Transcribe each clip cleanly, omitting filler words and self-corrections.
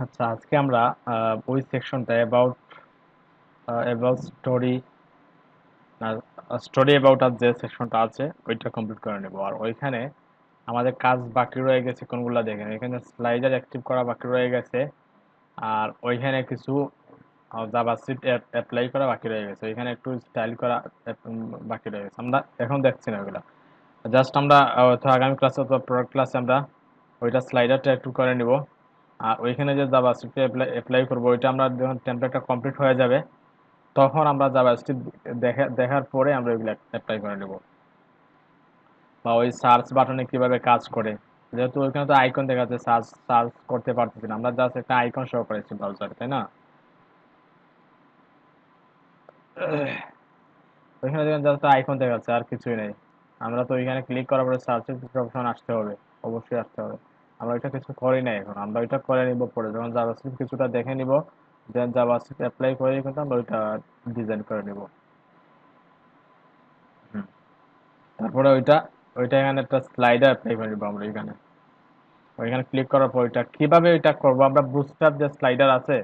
আচ্ছা, আজকে আমরা ওই সেকশনটা অ্যাবাউট স্টোরি স্টোরি অ্যাবাউট আর যে সেকশনটা আছে ওইটা কমপ্লিট করে নেব। আর ওইখানে আমাদের কাজ বাকি রয়ে গেছে কোনগুলা দেখেন, এখানে স্লাইডার অ্যাক্টিভ করা বাকি রয়ে গেছে। আর ওইখানে কিছু জাভাস্ক্রিপ্ট অ্যাপ্লাই করা বাকি রয়ে গেছে, ওইখানে একটু স্টাইল করা বাকি রয়ে গেছে। আমরা এখন দেখছি না ওগুলা, জাস্ট আমরা হয়তো আগামী ক্লাসে অথবা প্রোডাক্ট ক্লাসে আমরা ওইটা স্লাইডারটা একটু করে নিব। আর ওইখানে যে জাভাস্ক্রিপ্ট অ্যাপ্লাই করবো ওইটা আমরা যখন টেমপ্লেটটা কমপ্লিট হয়ে যাবে তখন আমরা জাভাস্ক্রিপ্ট দেখার পরে আমরা ওইগুলো অ্যাপ্লাই করে নেব। বা ওই সার্চ বাটনে কিভাবে কাজ করে, যেহেতু ওইখানে তো আইকন দেখা যাচ্ছে, সার্চ সার্চ করতে পারতেছি না, আমরা জাস্ট একটা আইকন শো করেছি ব্রাউজারে, তাই না? ওইখানে দেখেন জাস্ট আইকন দেখা যাচ্ছে, আর কিছুই নেই। আমরা তো ওইখানে ক্লিক করার পরে সার্চের অপশন আসতে হবে, অবশ্যই আসতে হবে। আমরা ওইটা কিছু করি না, এখন আমরা ওইটা করে নিব পরে, যখন জাভাস্ক্রিপ্ট কিছুটা দেখে নিব, দেন জাভাস্ক্রিপ্ট অ্যাপ্লাই করে কিন্তু আমরা ওইটা ডিজাইন করে নিব। হুম। তারপরে ওইটা ওইটা এখানে একটা স্লাইডার অ্যাপ্লাই করে নিব আমরা এখানে। ওইখানে ক্লিক করার পর ওইটা কিভাবে ওইটা করবো, আমরা বুটস্ট্র্যাপ যে স্লাইডার আছে,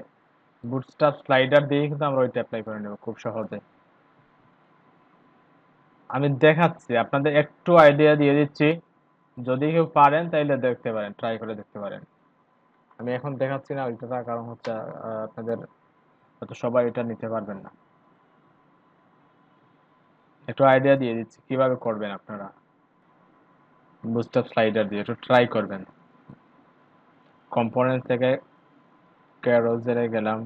বুটস্ট্র্যাপ স্লাইডার দিয়ে কিন্তু আমরা ওইটা অ্যাপ্লাই করে নেব খুব সহজে। আমি দেখাচ্ছি, আপনাদের একটু আইডিয়া দিয়ে দিচ্ছি, যদি কেউ পারেন তাইলে দেখতে পারেন, ট্রাই করে দেখতে পারেন। আমি এখন দেখাচ্ছি না ওইটা, তার কারণ হচ্ছে আপনাদের হয়তো সবাই এটা নিতে পারবেন না। একটু আইডিয়া দিয়ে দিচ্ছি কিভাবে করবেন আপনারা, বুটস্ট্র্যাপ স্লাইডার দিয়ে একটু ট্রাই করবেন। কম্পোনেন্ট থেকে ক্যারোজেলে গেলাম।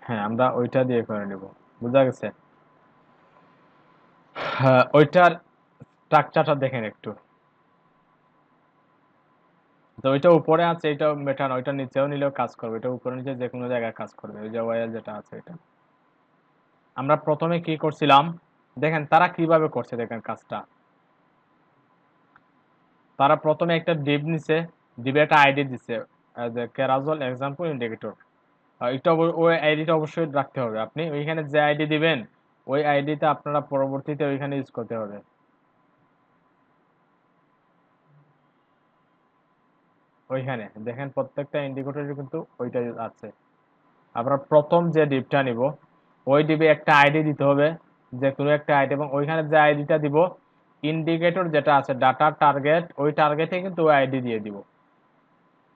হ্যাঁ, আমরা ওইটা দিয়ে করে নেব, বুঝা গেছে? হ্যাঁ, ওইটার স্ট্রাকচারটা দেখেন একটু। তো ওইটা উপরে আছে, এটা মেটানো, ওইটা নিচেও নিলেও কাজ করবে, এটা উপরে নিচে যে কোনো জায়গায় কাজ করবে, ওই যে ওয়্যার যেটা আছে এটা। আমরা প্রথমে কি করছিলাম, দেখেন তারা কিভাবে করছে, দেখেন কাজটা। তারা প্রথমে একটা ডিভ নিছে, ডিভে একটা আইডি দিছে, ক্যারাজল এক্সাম্পল ইন্ডিকেটর। এটা ওই আইডিটা অবশ্যই রাখতে হবে, আপনি ওইখানে যে আইডি দিবেন ওই আইডিটা আপনারা পরবর্তীতে ওইখানে ইউজ করতে হবে। ওইখানে দেখেন প্রত্যেকটা ইন্ডিকেটরে কিন্তু ওইটা আছে। আমরা প্রথম যে ডিপটা নিব ওই ডিপে একটা আইডি দিতে হবে, যে কোনো একটা আইডি, এবং ওইখানে যে আইডিটা দিব ইন্ডিকেটর যেটা আছে ডাটা টার্গেট, ওই টার্গেটে কিন্তু ওই আইডি দিয়ে দিব।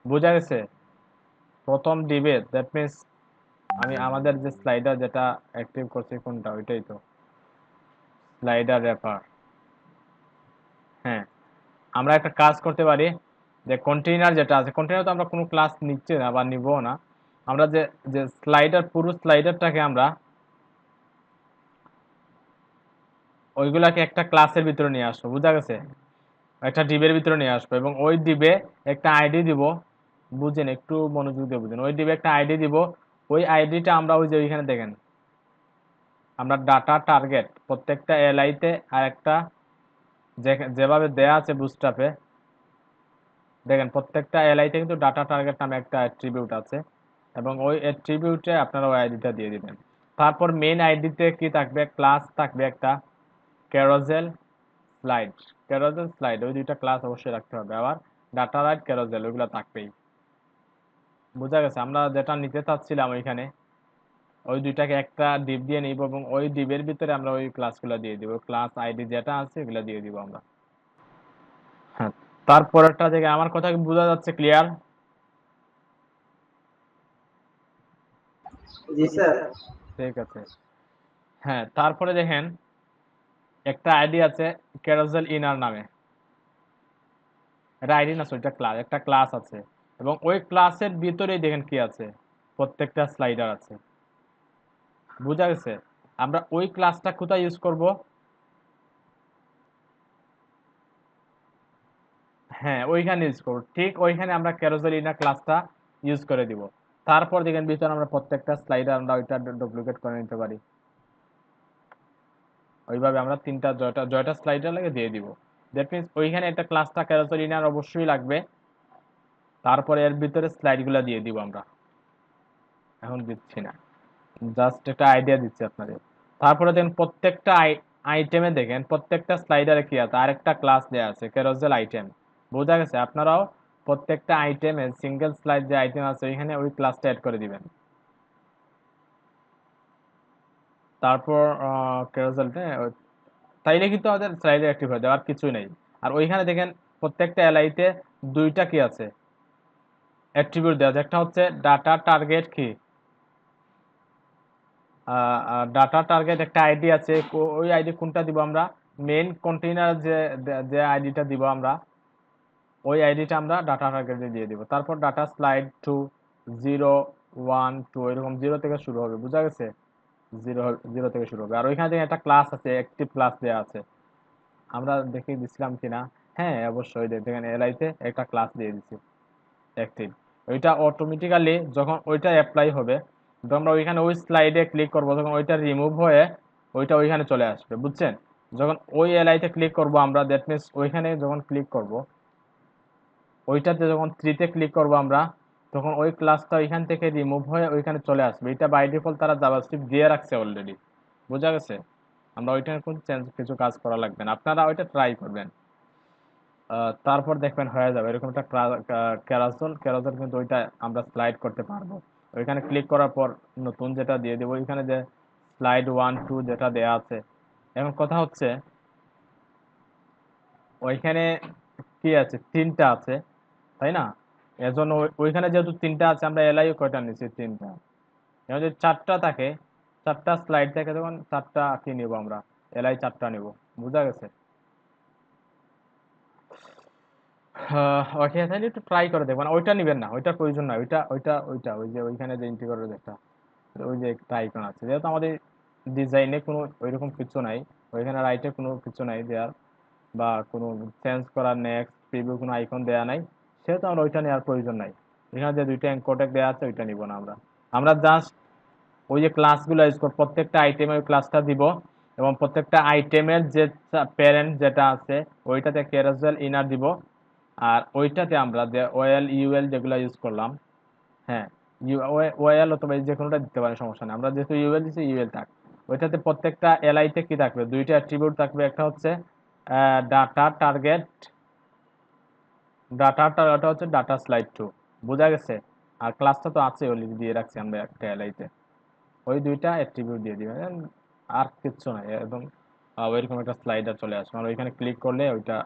বোঝা গেছে? প্রথম ডিবে দ্যাট মিন্স আমি আমাদের যে স্লাইডার যেটা অ্যাক্টিভ করছি কোনটা, ওইটাই তো স্লাইডার র্যাপার। হ্যাঁ, আমরা একটা কাজ করতে পারি, যে কন্টেইনার যেটা আছে, কন্টেইনার তো আমরা কোনো ক্লাস নিচ্ছি না বা নিব না। আমরা যে যে স্লাইডার, পুরো স্লাইডারটাকে আমরা ওইগুলাকে একটা ক্লাসের ভিতরে নিয়ে আসবো, বুঝা গেছে? একটা ডিবের ভিতরে নিয়ে আসবো এবং ওই ডিবে একটা আইডি দিব। বুঝেন, একটু মনোযোগ দিয়ে বুঝেন, ওই ডিবে একটা আইডি দিব। ওই আইডিটা আমরা ওই যে ওইখানে দেখেন, আমরা ডাটা টার্গেট প্রত্যেকটা এলআইতে আর একটা, যেভাবে দেয়া আছে বুস্ট্র্যাপে, দেখেন প্রত্যেকটা এলআইতে কিন্তু ডাটা টার্গেট নামে একটা অ্যাট্রিবিউট আছে, এবং ওই অ্যাট্রিবিউটে আপনারা ওই আইডিটা দিয়ে দিবেন। তারপর মেইন আইডিতে কি থাকবে, ক্লাস থাকবে একটা, ক্যারোজেল স্লাইড। ক্যারোজেল স্লাইড ওই দুইটা ক্লাস অবশ্যই রাখতে হবে, আবার ডাটা রাইট ক্যারোজেল ওইগুলো থাকবেই। বোঝা গেছে? আমরা যেটা নিতে চাচ্ছিলাম ওইখানে ওই দুইটাকে একটা ডিপ দিয়ে নিব, এবং ওই ডিপের ভিতরে আমরা ওই ক্লাসগুলো দিয়ে দিব, ক্লাস আইডি যেটা আছে এগুলো দিয়ে দিব আমরা। হ্যাঁ, তারপরেরটা থেকে আমার কথা কি বোঝা যাচ্ছে? ক্লিয়ার? জি স্যার। ঠিক আছে। হ্যাঁ, তারপরে দেখেন একটা আইডি আছে ক্যারোজেল ইনার নামে। এটা আইডি না, এটা ক্লাস, একটা ক্লাস আছে, এবং ওই ক্লাসের ভিতরেই দেখেন কি আছে, প্রত্যেকটা স্লাইডার আছে। বুঝা গেছে? আমরা ওই ক্লাসটা কোথায় ইউজ করব? হ্যাঁ, ওইখানে ইউজ করব, ঠিক ওইখানে আমরা ক্যারোজেল ইনার ক্লাসটা ইউজ করে দিব। তারপর দেখেন ভিতরে আমরা প্রত্যেকটা স্লাইডার আমরা ওইটা ডুপ্লিকেট করে নিতে পারি। ওইভাবে আমরা তিনটা জয়টা জয়টা স্লাইডার লাগে দিয়ে দিব। দ্যাট মিন্স ওইখানে একটা ক্লাসটা ক্যারোজেল ইনার অবশ্যই লাগবে। তারপরে এর ভিতরে স্লাইডগুলো দিয়ে দিব আমরা। এখন দিচ্ছি না, জাস্ট একটা আইডিয়া দিচ্ছি আপনাদের। তারপরে দেখেন প্রত্যেকটা আইটেমে দেখেন প্রত্যেকটা স্লাইডারে কি আছে, আরেকটা ক্লাস দেয়া আছে ক্যারোজেল আইটেম। বোঝা গেছে? আপনারাও প্রত্যেকটা আইটেমে সিঙ্গেল স্লাইড যে আইটেম আছে ওইখানে ওই ক্লাসটা অ্যাড করে দিবেন। তারপর ক্যারোসেলটা তাইলে কিন্তু আমাদের স্লাইডে অ্যাক্টিভ হয়ে যাবে, আর কিছুই নাই। আর ওইখানে দেখেন প্রত্যেকটা এলআইতে দুইটা কি আছে, অ্যাট্রিবিউট দেওয়া আছে। একটা হচ্ছে ডাটা টার্গেট কি, ডাটা টার্গেট একটা আইডি আছে। ওই আইডি কোনটা দিব আমরা, মেইন কন্টেইনার যে যে আইডিটা দিব আমরা, ওই আইডিটা আমরা ডাটা টার্গেটে দিয়ে দিব। তারপর ডাটা স্লাইড টু 0 1 2 এরকম 0 থেকে শুরু হবে, বুঝা গেছে? 0 থেকে শুরু হবে। আর ওইখানে দেখেন একটা ক্লাস আছে, অ্যাক্টিভ ক্লাস দেওয়া আছে, আমরা দেখে দিছিলাম কিনা। হ্যাঁ অবশ্যই, দেখেন এলআইতে একটা ক্লাস দিয়ে দিছি অ্যাক্টিভ। ওইটা অটোমেটিক্যালি যখন ওইটা অ্যাপ্লাই হবে, যখন আমরা ওইখানে ওই স্লাইডে ক্লিক করব, তখন ওইটা রিমুভ হয়ে ওইটা ওইখানে চলে আসবে, বুঝছেন? যখন ওই এলআইতে ক্লিক করব আমরা, দ্যাট মিনস ওইখানে যখন ক্লিক করব, ওইটাতে যখন 3 তে ক্লিক করব আমরা, তখন ওই ক্লাসটা ওইখান থেকে রিমুভ হয়ে ওইখানে চলে আসবে। এটা বাই ডিফল্ট তারা জাভাস্ক্রিপ্ট দিয়ে রাখছে অলরেডি, বোঝা গেছে? আমরা ওইটার কোনো চেঞ্জ কিছু কাজ করা লাগবে না, আপনারা ওইটা ট্রাই করবেন। তারপর দেখবেন হয়ে যাবে এরকম একটা ক্যারাসল। ক্যারাসল কিন্তু ওইটা আমরা স্লাইড করতে পারবো। ওইখানে ক্লিক করার পর নতুন যেটা দিয়ে দেবো, ওইখানে যে স্লাইড 1 2 যেটা দেয়া আছে। এখন কথা হচ্ছে ওইখানে কি আছে, তিনটা আছে, তাই না? এজন্য ওইখানে যেহেতু তিনটা আছে, আমরা এলআই কয়টা নিচ্ছি, তিনটা। এখন যদি চারটা থাকে, চারটা স্লাইড থাকে, তখন চারটা কি নিব আমরা, এলআই চারটা নিব, বুঝা গেছে? ওকে, তাহলে একটু ট্রাই করে দেখবেন। ওইটা নিবেন না, ওইটার প্রয়োজন নাই। ওইটা ওইটা ওইটা ওই যে ওইখানে যে ইন্টিগ্রেটর একটা, ওই যে একটা আইকন আছে, যেহেতু আমাদের ডিজাইনে কোনো ওইরকম কিছু নাই, ওইখানে রাইটে কোনো কিছু নাই দেয়ার, বা কোনো চেঞ্জ করার নেক্সট প্রিভিউ কোনো আইকন দেয়া নাই, সেহেতু আমরা ওইটা নেওয়ার প্রয়োজন নাই। এখানে যে দুইটা এনকোডেক দেওয়া আছে ওইটা নিব না আমরা। আমরা জাস্ট ওই যে ক্লাসগুলো ইউজ করব, প্রত্যেকটা আইটেমে ওই ক্লাসটা দিব, এবং প্রত্যেকটা আইটেমের যে প্যারেন্ট যেটা আছে ওইটাতে ক্যারোসেল ইনার দিব। আর ওইটাতে আমরা যে ওএল ইউএল যেগুলো ইউজ করলাম, হ্যাঁ, ওএল অথবা যে কোনোটা দিতে পারেন, সমস্যা নেই। আমরা যেহেতু ইউএল দিচ্ছি, ইউএল থাক। ওইটাতে প্রত্যেকটা এলআইতে কি থাকবে, দুইটা অ্যাট্রিবিউট থাকবে। একটা হচ্ছে ডাটা টার্গেট, ডাটা টার্গেট হচ্ছে ডাটা স্লাইড টু, বোঝা গেছে? আর ক্লাসটা তো আছে অলরেডি দিয়ে রাখছি আমরা একটা এলআইতে, ওই দুইটা অ্যাট্রিবিউট দিয়ে দিবেন। আর কিচ্ছু নাই, একদম ওইরকম একটা স্লাইডার চলে আসবে। আর ওইখানে ক্লিক করলে ওইটা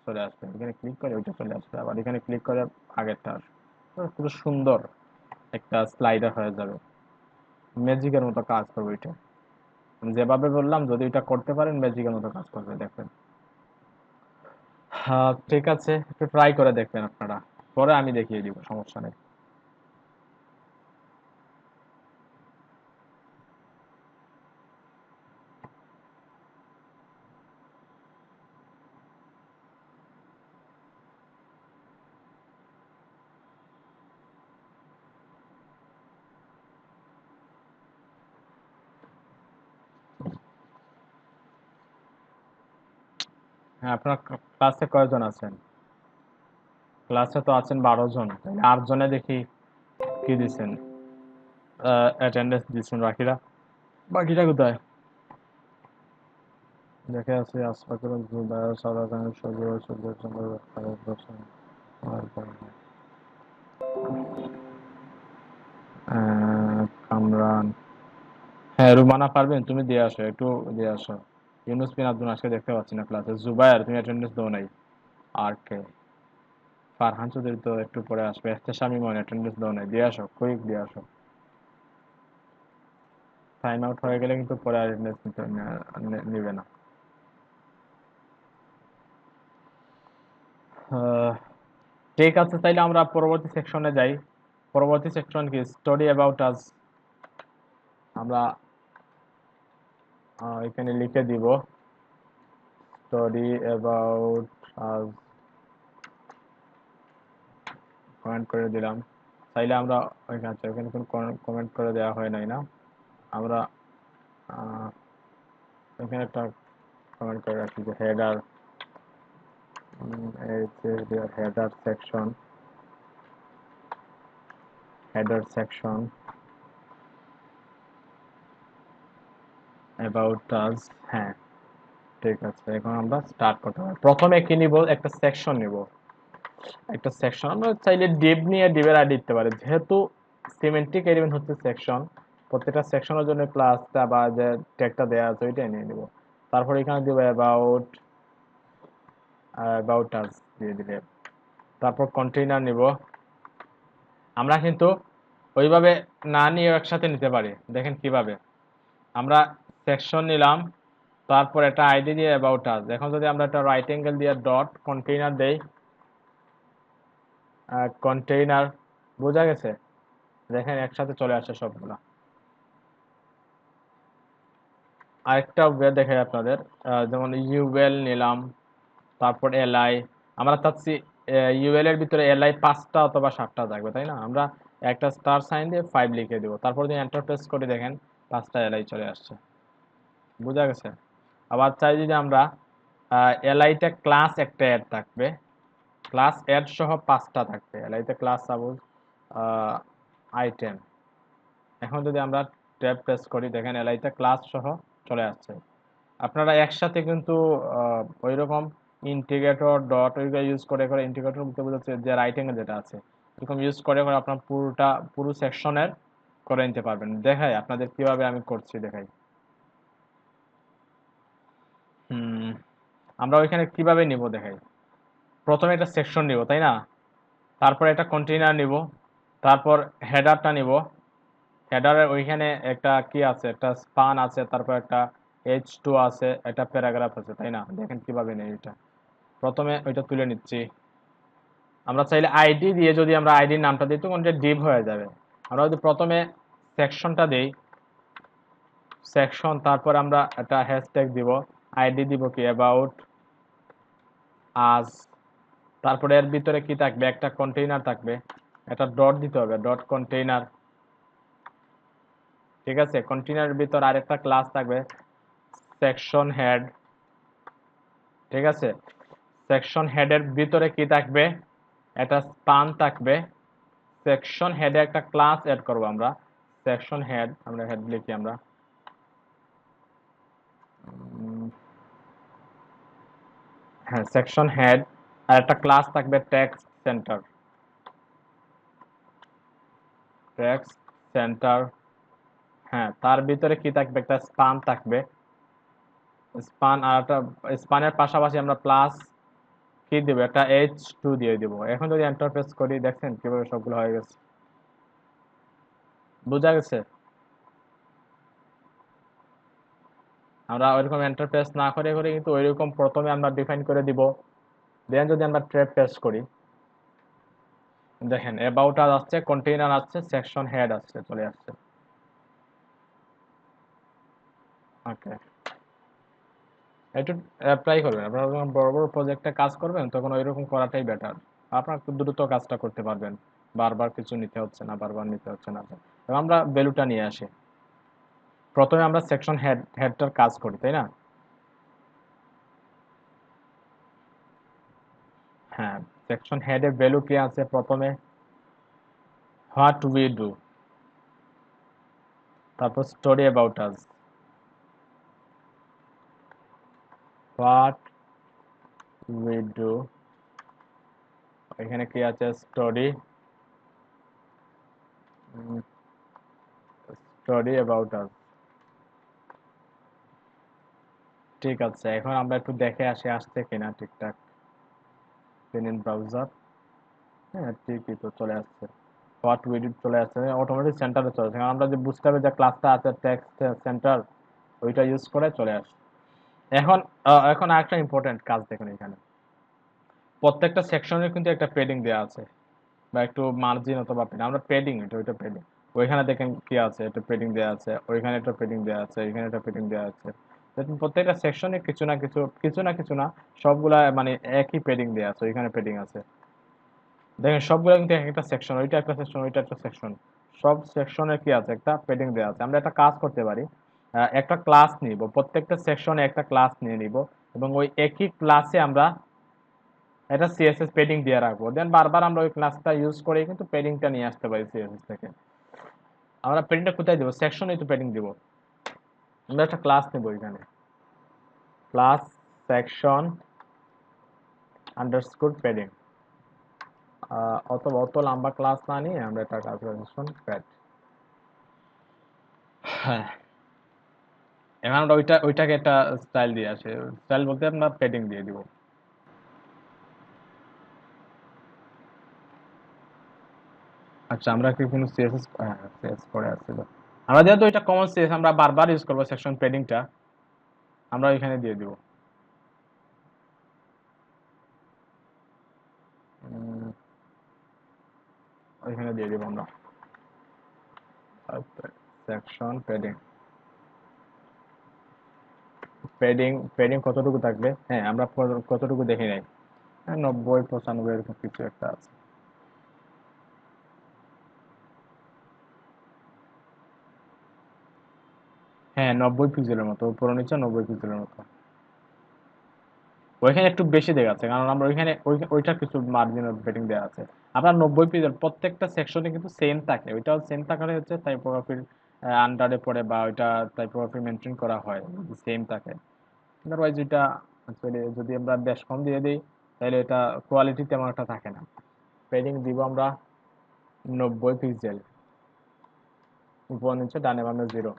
চলে আসবে, এখানে ক্লিক করে ওইটা চলে আসবে, আবার এখানে ক্লিক করে আগেরটা আসবে। তো খুব সুন্দর একটা স্লাইডার হয়ে যাবে, ম্যাজিকের মতো কাজ করবে ওইটা। আমি যেভাবে বললাম, যদি এটা করতে পারেন, ম্যাজিকের মতো কাজ করবে, দেখবেন। হ্যাঁ ঠিক আছে, একটু ট্রাই করে দেখবেন আপনারা, পরে আমি দেখিয়ে দিব, সমস্যা নেই। হ্যাঁ, আপনার ক্লাসে কয়জন আছেন? ক্লাসে তো আছেন 12 জন, তাহলে 8 জনে দেখি কি দিচ্ছেন, অ্যাটেন্ডেন্স দিচ্ছেন। বাকিরা, বাকিটা কোথায়? দেখে আছে আসফাকুল, জুবায়ের, সাদাত, সজীব, সুব্রত চন্দ্র, খালেদ হোসেন, কামরান। হ্যাঁ রুমানা পারবেন, তুমি দিয়ে আসো, একটু দিয়ে আসো। ইউনুস বিন আব্দুল আজকে দেখতে পাচ্ছি না ক্লাসে। জুবায়ের, তুমি অ্যাটেন্ডেন্স দাও নাই। আর কে? ফারহান চৌধুরী তো একটু পরে আসবে। শামীম অ্যাটেন্ডেন্স দাও নাই, দিয়ে আসো, কুইক দিয়ে আসো। টাইম আউট হয়ে গেলে কিন্তু পরে অ্যাটেন্ডেন্স নিবে না। আহ, ঠিক আছে, তাইলে আমরা পরবর্তী সেকশনে যাই। পরবর্তী সেকশন কি, স্টোরি অ্যাবাউট আস। আমরা এখানে লিখে দিব স্টোরি অ্যাবাউট আস, কমেন্ট করে দিলাম। চাইলে আমরা ওইখানে, আচ্ছা ওইখানে কোনো কমেন্ট করে দেওয়া হয় নাই না। আমরা আহ, এখানে একটা কমেন্ট করে রাখি যে header, header section, header section about us. হ্যাঁ ঠিক আছে, এখন আমরা স্টার্ট করতে পারি। প্রথমে কি নিব, একটা সেকশন নিব। একটা সেকশন আমরা চাইলে ডিভ নিয়ে ডিভের আইডি দিতে পারি, যেহেতু সিমেন্টিক এলিমেন্ট হচ্ছে সেকশন, প্রত্যেকটা সেকশনের জন্য ক্লাসটা বা যে ট্যাগটা দেওয়া আছে ওইটাই নিয়ে নিব। তারপর এখানে দিব অ্যাবাউট আস দিয়ে দিলে, তারপর কন্টেইনার নিব। আমরা কিন্তু ওইভাবে না নিয়ে একসাথে নিতে পারি, দেখেন কিভাবে। আমরা সেকশন নিলাম, তারপর একটা আইডি দিয়ে অ্যাবাউট আস। এখন যদি আমরা একটা রাইট অ্যাঙ্গেল দিয়ে ডট কন্টেইনার দেই, কন্টেইনার, বোঝা গেছে? দেখেন একসাথে চলে আসে সবগুলা। আরেকটা ওয়ে দেখে আপনাদের, যেমন ইউএল নিলাম, তারপর এলআই। আমরা চাচ্ছি ইউএল এর ভিতরে এলআই 5টা অথবা 7টা থাকবে, তাই না? আমরা একটা স্টার সাইন দিয়ে 5 লিখে দিব, তারপর যদি এন্টার প্রেস করে দেখেন 5টা এলআই চলে আসছে। বোঝা গেছে? আবার চাই যদি আমরা এলআইতে ক্লাস একটা অ্যাড থাকবে, ক্লাস অ্যাড সহ 5টা থাকবে এলআইতে ক্লাস, সাপোজ আইটেম। এখন যদি আমরা ট্যাব প্রেস করি দেখেন এলআইতে ক্লাস সহ চলে আসছে। আপনারা একসাথে কিন্তু ওই রকম ইন্টিগ্রেটর ডট ওইগুলো ইউজ করে করে, ইন্টিগ্রেটর বলতে বোঝাচ্ছে যে রাইট অ্যাঙ্গেল যেটা আছে, এরকম ইউজ করে করে আপনার পুরো সেকশনের করে নিতে পারবেন। দেখাই আপনাদের কিভাবে আমি করছি, দেখাই। হুম, আমরা ওইখানে কিভাবে নিব দেখাই। প্রথমে একটা সেকশন নিব, তাই না? তারপর একটা কন্টেইনার নিব, তারপর হেডারটা নিব। হেডারের ওইখানে একটা কি আছে, একটা স্পান আছে, তারপর একটা H2 আছে, একটা প্যারাগ্রাফ আছে, তাই না? দেখেন কিভাবে নেই এটা। প্রথমে ওইটা তুলে নিচ্ছি। আমরা চাইলে আইডি দিয়ে যদি আমরা আইডির নামটা দিই তখন এটা ডিভ হয়ে যাবে। আমরা যদি প্রথমে সেকশনটা দেই, সেকশন, তারপর আমরা একটা হ্যাশট্যাগ দিব, আইডি দিব কি অ্যাবাউট আজ, তারপরে এর ভিতরে কি থাকবে, একটা কন্টেইনার থাকবে, একটা ডট দিতে হবে, ডট কন্টেইনার। ঠিক আছে, কন্টেইনারের ভিতর আরেকটা ক্লাস থাকবে সেকশন হেড। ঠিক আছে, সেকশন হেডের ভিতরে কি থাকবে, একটা স্পান থাকবে। সেকশন হেডে একটা ক্লাস এড করব আমরা, সেকশন হেড, আমরা হেড লিখি আমরা, হ্যাঁ সেকশন হেড। আর একটা ক্লাস থাকবে টেক্সট সেন্টার, টেক্সট সেন্টার। হ্যাঁ, তার ভিতরে কি থাকবে, একটা স্পান থাকবে, স্পান। আর একটা স্পানের পাশাপাশি আমরা প্লাস কি দিব, একটা H2 দিয়ে দিব। এখন যদি এন্টার প্রেস করি দেখেন কিভাবে সবগুলো হয়ে গেছে। বোঝা গেছে? আমরা ওইরকম এন্টার প্রেস না করে করে কিন্তু ওইরকম প্রথমে আমরা ডিফাইন করে দিব, দেন যদি আমরা ট্যাব প্রেস করি দেখেন অ্যাবাউট আস আসছে, কন্টেইনার আসছে, সেকশন হেড আসছে, চলে আসছে। ওকে, একটু অ্যাপ্লাই করবেন। আপনারা যখন বড় বড় প্রজেক্টে কাজ করবেন তখন ওইরকম করাটাই বেটার। আপনার খুব দ্রুত কাজটা করতে পারবেন, বারবার কিছু নিতে হচ্ছে না, বারবার নিতে হচ্ছে না। এবং আমরা ভ্যালুটা নিয়ে আসি, প্রথমে আমরা সেকশন হেডটার কাজ করি, তাই না? হ্যাঁ, সেকশন হেডের ভ্যালু কি আছে, প্রথমে হোয়াট উই ডু, তারপর story about us, what we do, এখানে কি আছে, স্টোরি, স্টোরি অ্যাবাউট আস। ঠিক আছে, এখন আমরা একটু দেখে আসি আসছে কিনা ঠিকঠাক। ইন ব্রাউজার, হ্যাঁ ঠিকই তো চলে আসছে, হোয়াট উই ডিড চলে আসছে, অটোমেটিক সেন্টারে চলে আসছে। কারণ আমরা যে বুঝতে হবে যে ক্লাসটা আছে টেক্সট সেন্টার, ওইটা ইউজ করে চলে আসছে। এখন এখন আরেকটা ইম্পর্টেন্ট কাজ দেখুন এখানে, প্রত্যেকটা সেকশনের কিন্তু একটা পেডিং দেওয়া আছে, বা একটু মার্জিন অথবা পেডিং, আমরা পেডিং, এটা ওইটা পেডিং। ওইখানে দেখেন কি আছে, একটা পেডিং দেওয়া আছে, ওইখানে একটা পেডিং দেওয়া আছে, এখানে একটা পেডিং দেওয়া আছে। দেখুন প্রত্যেকটা সেকশনে কিছু না কিছু, কিছু না সবগুলা মানে একই পেডিং দেওয়া আছে, ওইখানে পেডিং আছে। দেখেন সবগুলো কিন্তু এক একটা সেকশন, ওইটা একটা সেকশন, ওইটা একটা সেকশন, সব সেকশনে কি আছে, একটা পেডিং দেওয়া আছে। আমরা একটা কাজ করতে পারি, একটা ক্লাস নিব, প্রত্যেকটা সেকশনে একটা ক্লাস নিয়ে নিব, এবং ওই একই ক্লাসে আমরা একটা সিএসএস পেডিং দিয়ে রাখবো। দেন বারবার আমরা ওই ক্লাসটা ইউজ করে কিন্তু পেডিংটা নিয়ে আসতে পারি সিএসএস থেকে। আমরা পেডিংটা কোথায় দিব, সেকশনেই তো পেডিং দিব। আমরা একটা ক্লাস নেব এখানে, ক্লাস সেকশন আন্ডারস্কোর পেডিং। অত লম্বা ক্লাস না নিয়ে আমরা একটা কাজ করি, সেকশন প্যাড। হ্যাঁ, এখন আমরা ওইটাকে একটা স্টাইল দিয়ে আসে, স্টাইল বলতে আমরা প্যাডিং দিয়ে দিব। আচ্ছা, আমরা কি কোনো সিএসএস, হ্যাঁ সিএস পরে আসছিল, আমরা যেহেতু এটা কমন সিএস আমরা বারবার ইউজ করবো সেকশন প্যাডিংটা, আমরা ওইখানে দিয়ে দিব। ওইখানে দিয়ে দিব আমরা সেকশন প্যাডিং। প্যাডিং প্যাডিং কতটুকু থাকবে, হ্যাঁ আমরা কতটুকু দেখে নাই, 90 95 এরকম কিছু একটা আছে। হ্যাঁ 90 পিক্সেলের মতো, উপর নিচে 90 পিক্সেলের মতো। ওইখানে একটু বেশি দেখাচ্ছে কারণ আমরা ওইখানে ওইটার কিছু মার্জিন অফ বেটিং দেওয়া আছে। আপনার 90 পিক্সেল প্রত্যেকটা সেকশনে কিন্তু সেম থাকে, ওইটাও সেম থাকালে হচ্ছে টাইপোগ্রাফির আন্ডারে পড়ে বা ওইটা টাইপোগ্রাফি মেনটেন করা হয়, সেম থাকে। আদারওয়াইজ এটা আসলে যদি আমরা বেশ কম দিয়ে দিই তাহলে এটা কোয়ালিটি তেমন একটা থাকে না। পেডিং দিব আমরা 90 পিক্সেল, উপর নিচে ডানে বামে 0।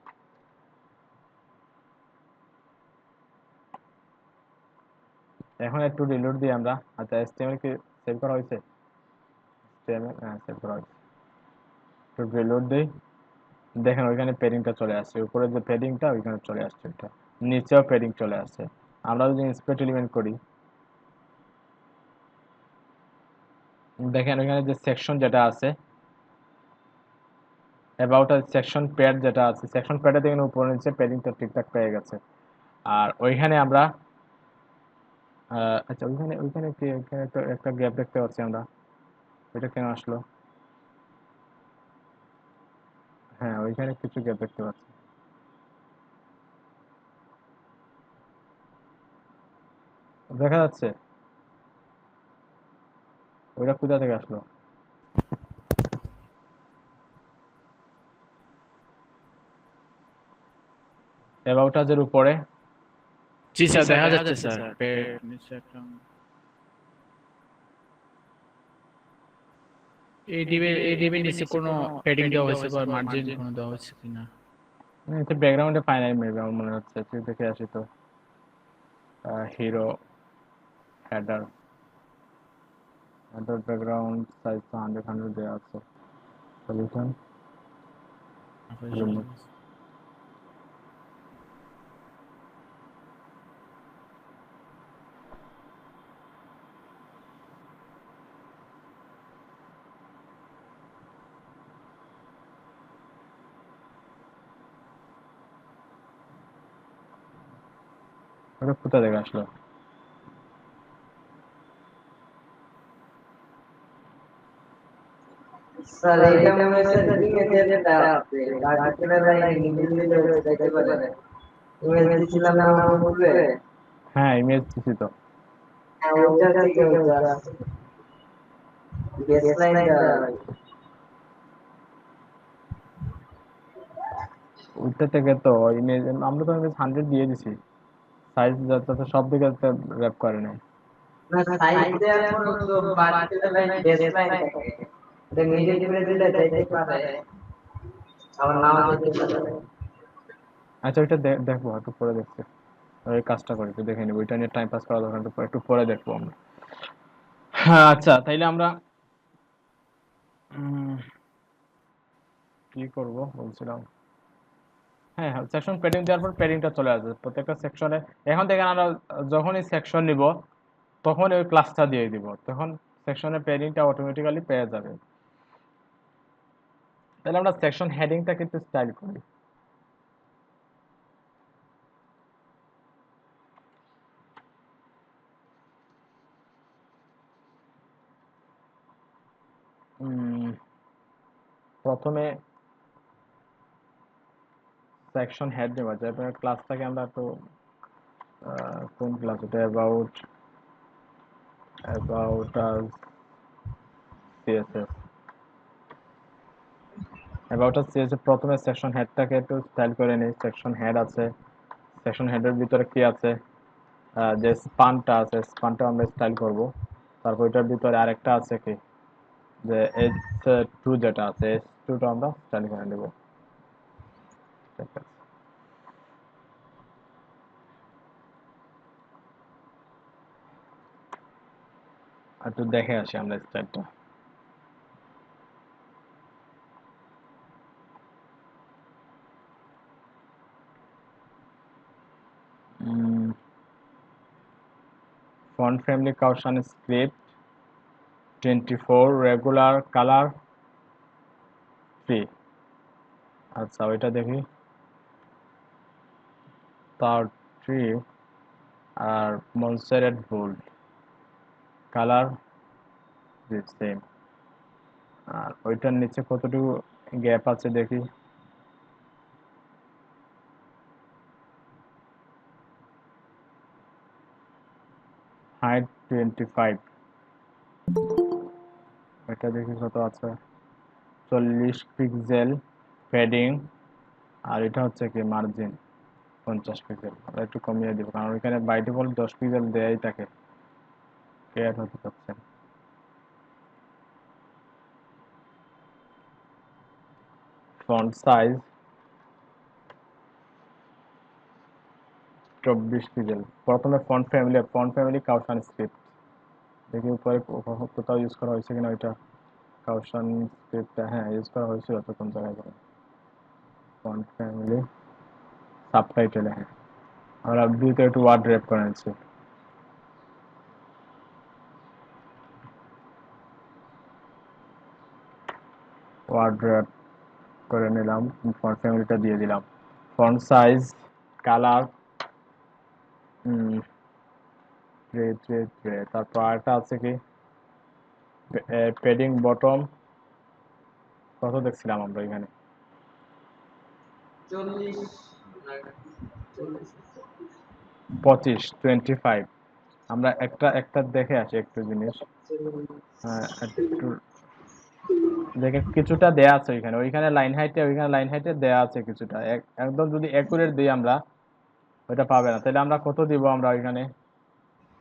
এখন একটু রিলোড দিই আমরা। আচ্ছা, এসটিএমএল কি সেভ করা হয়েছে? এসটিএমএল হ্যাঁ সেভ করা হয়েছে। একটু রিলোড দিই, দেখেন ওইখানে প্যাডিংটা চলে আসছে, উপরে যে প্যাডিংটা ওইখানে চলে আসছে, ওইটা নিচেও প্যাডিং চলে আসছে। আমরা যদি ইন্সপেক্ট এলিমেন্ট করি, দেখেন ওইখানে যে সেকশন যেটা আছে, অ্যাবাউট সেকশন প্যাড যেটা আছে, সেকশন প্যাডে দেখেন উপরে নিচে প্যাডিংটা ঠিকঠাক পেয়ে গেছে। আর ওইখানে আমরা আচ্ছা ওইখানে ওইখানে কি ওইখানে তো একটা গ্যাপ দেখতে পাচ্ছি আমরা, ওইটা কেন আসলো? হ্যাঁ ওইখানে কিছু গ্যাপ দেখতে পাচ্ছি, দেখা যাচ্ছে। ওইটা কোথা থেকে আসলো? অ্যাবাউট আজের উপরে। জি স্যার, দেখা যাচ্ছে স্যার পেড নিচে একটা এই ডিবে নিচে কোনো পেডিং দেওয়া হয়েছে বা মার্জিন কোনো দেওয়া হয়েছে কিনা। এটা ব্যাকগ্রাউন্ডে পাই নাই মেবি, আমার মনে হচ্ছে তুই দেখে আসি তো। Hero header, header background size তো 100 দেওয়া আছে। Solution remove. ওটা কোথা থেকে আসলো? স্যার এটা মনে হয় স্যার ইমেজের যেটা আছে কার্টিকেলের লাইনে ইমেজ দিলে যাইতে পারে। ইমেজ দিছিলাম না আমার পূর্বে। হ্যাঁ ইমেজ দিছি তো। হ্যাঁ ওইটা থেকে ওইটা বেস লাইনটা ওইটা থেকে তো ইমেজ, আমরা তো ইমেজ 100 দিয়ে দিছি, সাইজ যাতে সব দিকে র্যাপ করে নাই। না সাইড দেওয়ার পর তো পার্টিকেলের লাইন বেস লাইন থাকে। এটা মিডিল করে দিলে যাইতে পারে। আবার নাও যাইতে পারে। আচ্ছা ওইটা দেখবো একটু পরে দেখছি, ওই কাজটা করি একটু দেখে নিবো, ওইটা নিয়ে টাইম পাস করা দরকার, একটু পরে দেখবো আমরা। হ্যাঁ আচ্ছা তাইলে আমরা উম, কি করব বলছিলাম। হ্যাঁ হ্যাঁ, সেকশন প্যাডিং দেওয়ার পর প্যাডিংটা চলে আসবে প্রত্যেকটা সেকশনে। এখন থেকে আমরা যখনই সেকশন নিব তখন ওই ক্লাসটা দিয়ে দিব, তখন সেকশনের প্যাডিংটা অটোমেটিক্যালি পেয়ে যাবে। তাহলে আমরা সেকশন হেডিংটা কিন্তু স্টাইল করি। উম, প্রথমে সেকশন হেড নেওয়া যায়, ক্লাসটাকে আমরা তো কোন ক্লাস এটা, about about CSS, about CSS প্রথমে সেকশন হেডটাকে একটু স্টাইল করে নিই। সেকশন হেড আছে, সেকশন হেডের ভিতরে কি আছে, যে স্পানটা আছে স্পানটা আমরা স্টাইল করব। তারপর এটার ভিতরে আরেকটা আছে কি, যে H2 যেটা আছে H2 টা আমরা স্টাইল করে নেব। ঠিক আছে। একটু দেখে আসি আমরা স্টাইলটা। Font family কাউশন script 24 regular colour free. আচ্ছা ওইটা দেখি। 30 আর মনসেরেট বোল্ড কালার সেম। আর ওইটার নিচে কতটুকু গ্যাপ আছে দেখি। হাইট 25, এটা দেখি কত আছে। 40 পিক্সেল প্যাডিং। আর এটা হচ্ছে কি মার্জিন 50 পিক্সেল। আমরা একটু কমিয়ে দিব কারণ ওইখানে বাই ডিফল্ট 10 পিক্সেল দেয়াই থাকে। ক্লিয়ার হতে পারছে। Font size 24 pixel. প্রথমে ফন্ট ফ্যামিলি কাউশন স্ক্রিপ্ট দেখি উপরে কোথাও ইউজ করা হয়েছে কিনা ওইটা। কাউশন স্ক্রিপ্টটা হ্যাঁ ইউজ করা হয়েছিল তো কোন জায়গায় করে। ফন্ট ফ্যামিলি সাবটাইটেলে হ্যাঁ আমরা ভিউতে একটু ওয়ার্ড র্যাপ করে নিচ্ছি। ওয়ার্ড র্যাপ করে নিলাম। ফন্ট ফ্যামিলিটা দিয়ে দিলাম। ফন্ট সাইজ কালার তারপর আরেকটা আছে কি প্যাডিং বটম কত দেখছিলাম আমরা এখানে 40 25 আমরা একটা একটা দেখে আসি একটু জিনিস। একটু দেখে কিছুটা দেয়া আছে ওইখানে ওইখানে লাইন হাইটে দেয়া আছে কিছুটা একদম যদি একুরেট দিই আমরা ওইটা পাবে না। তাহলে আমরা কত দিব আমরা ওইখানে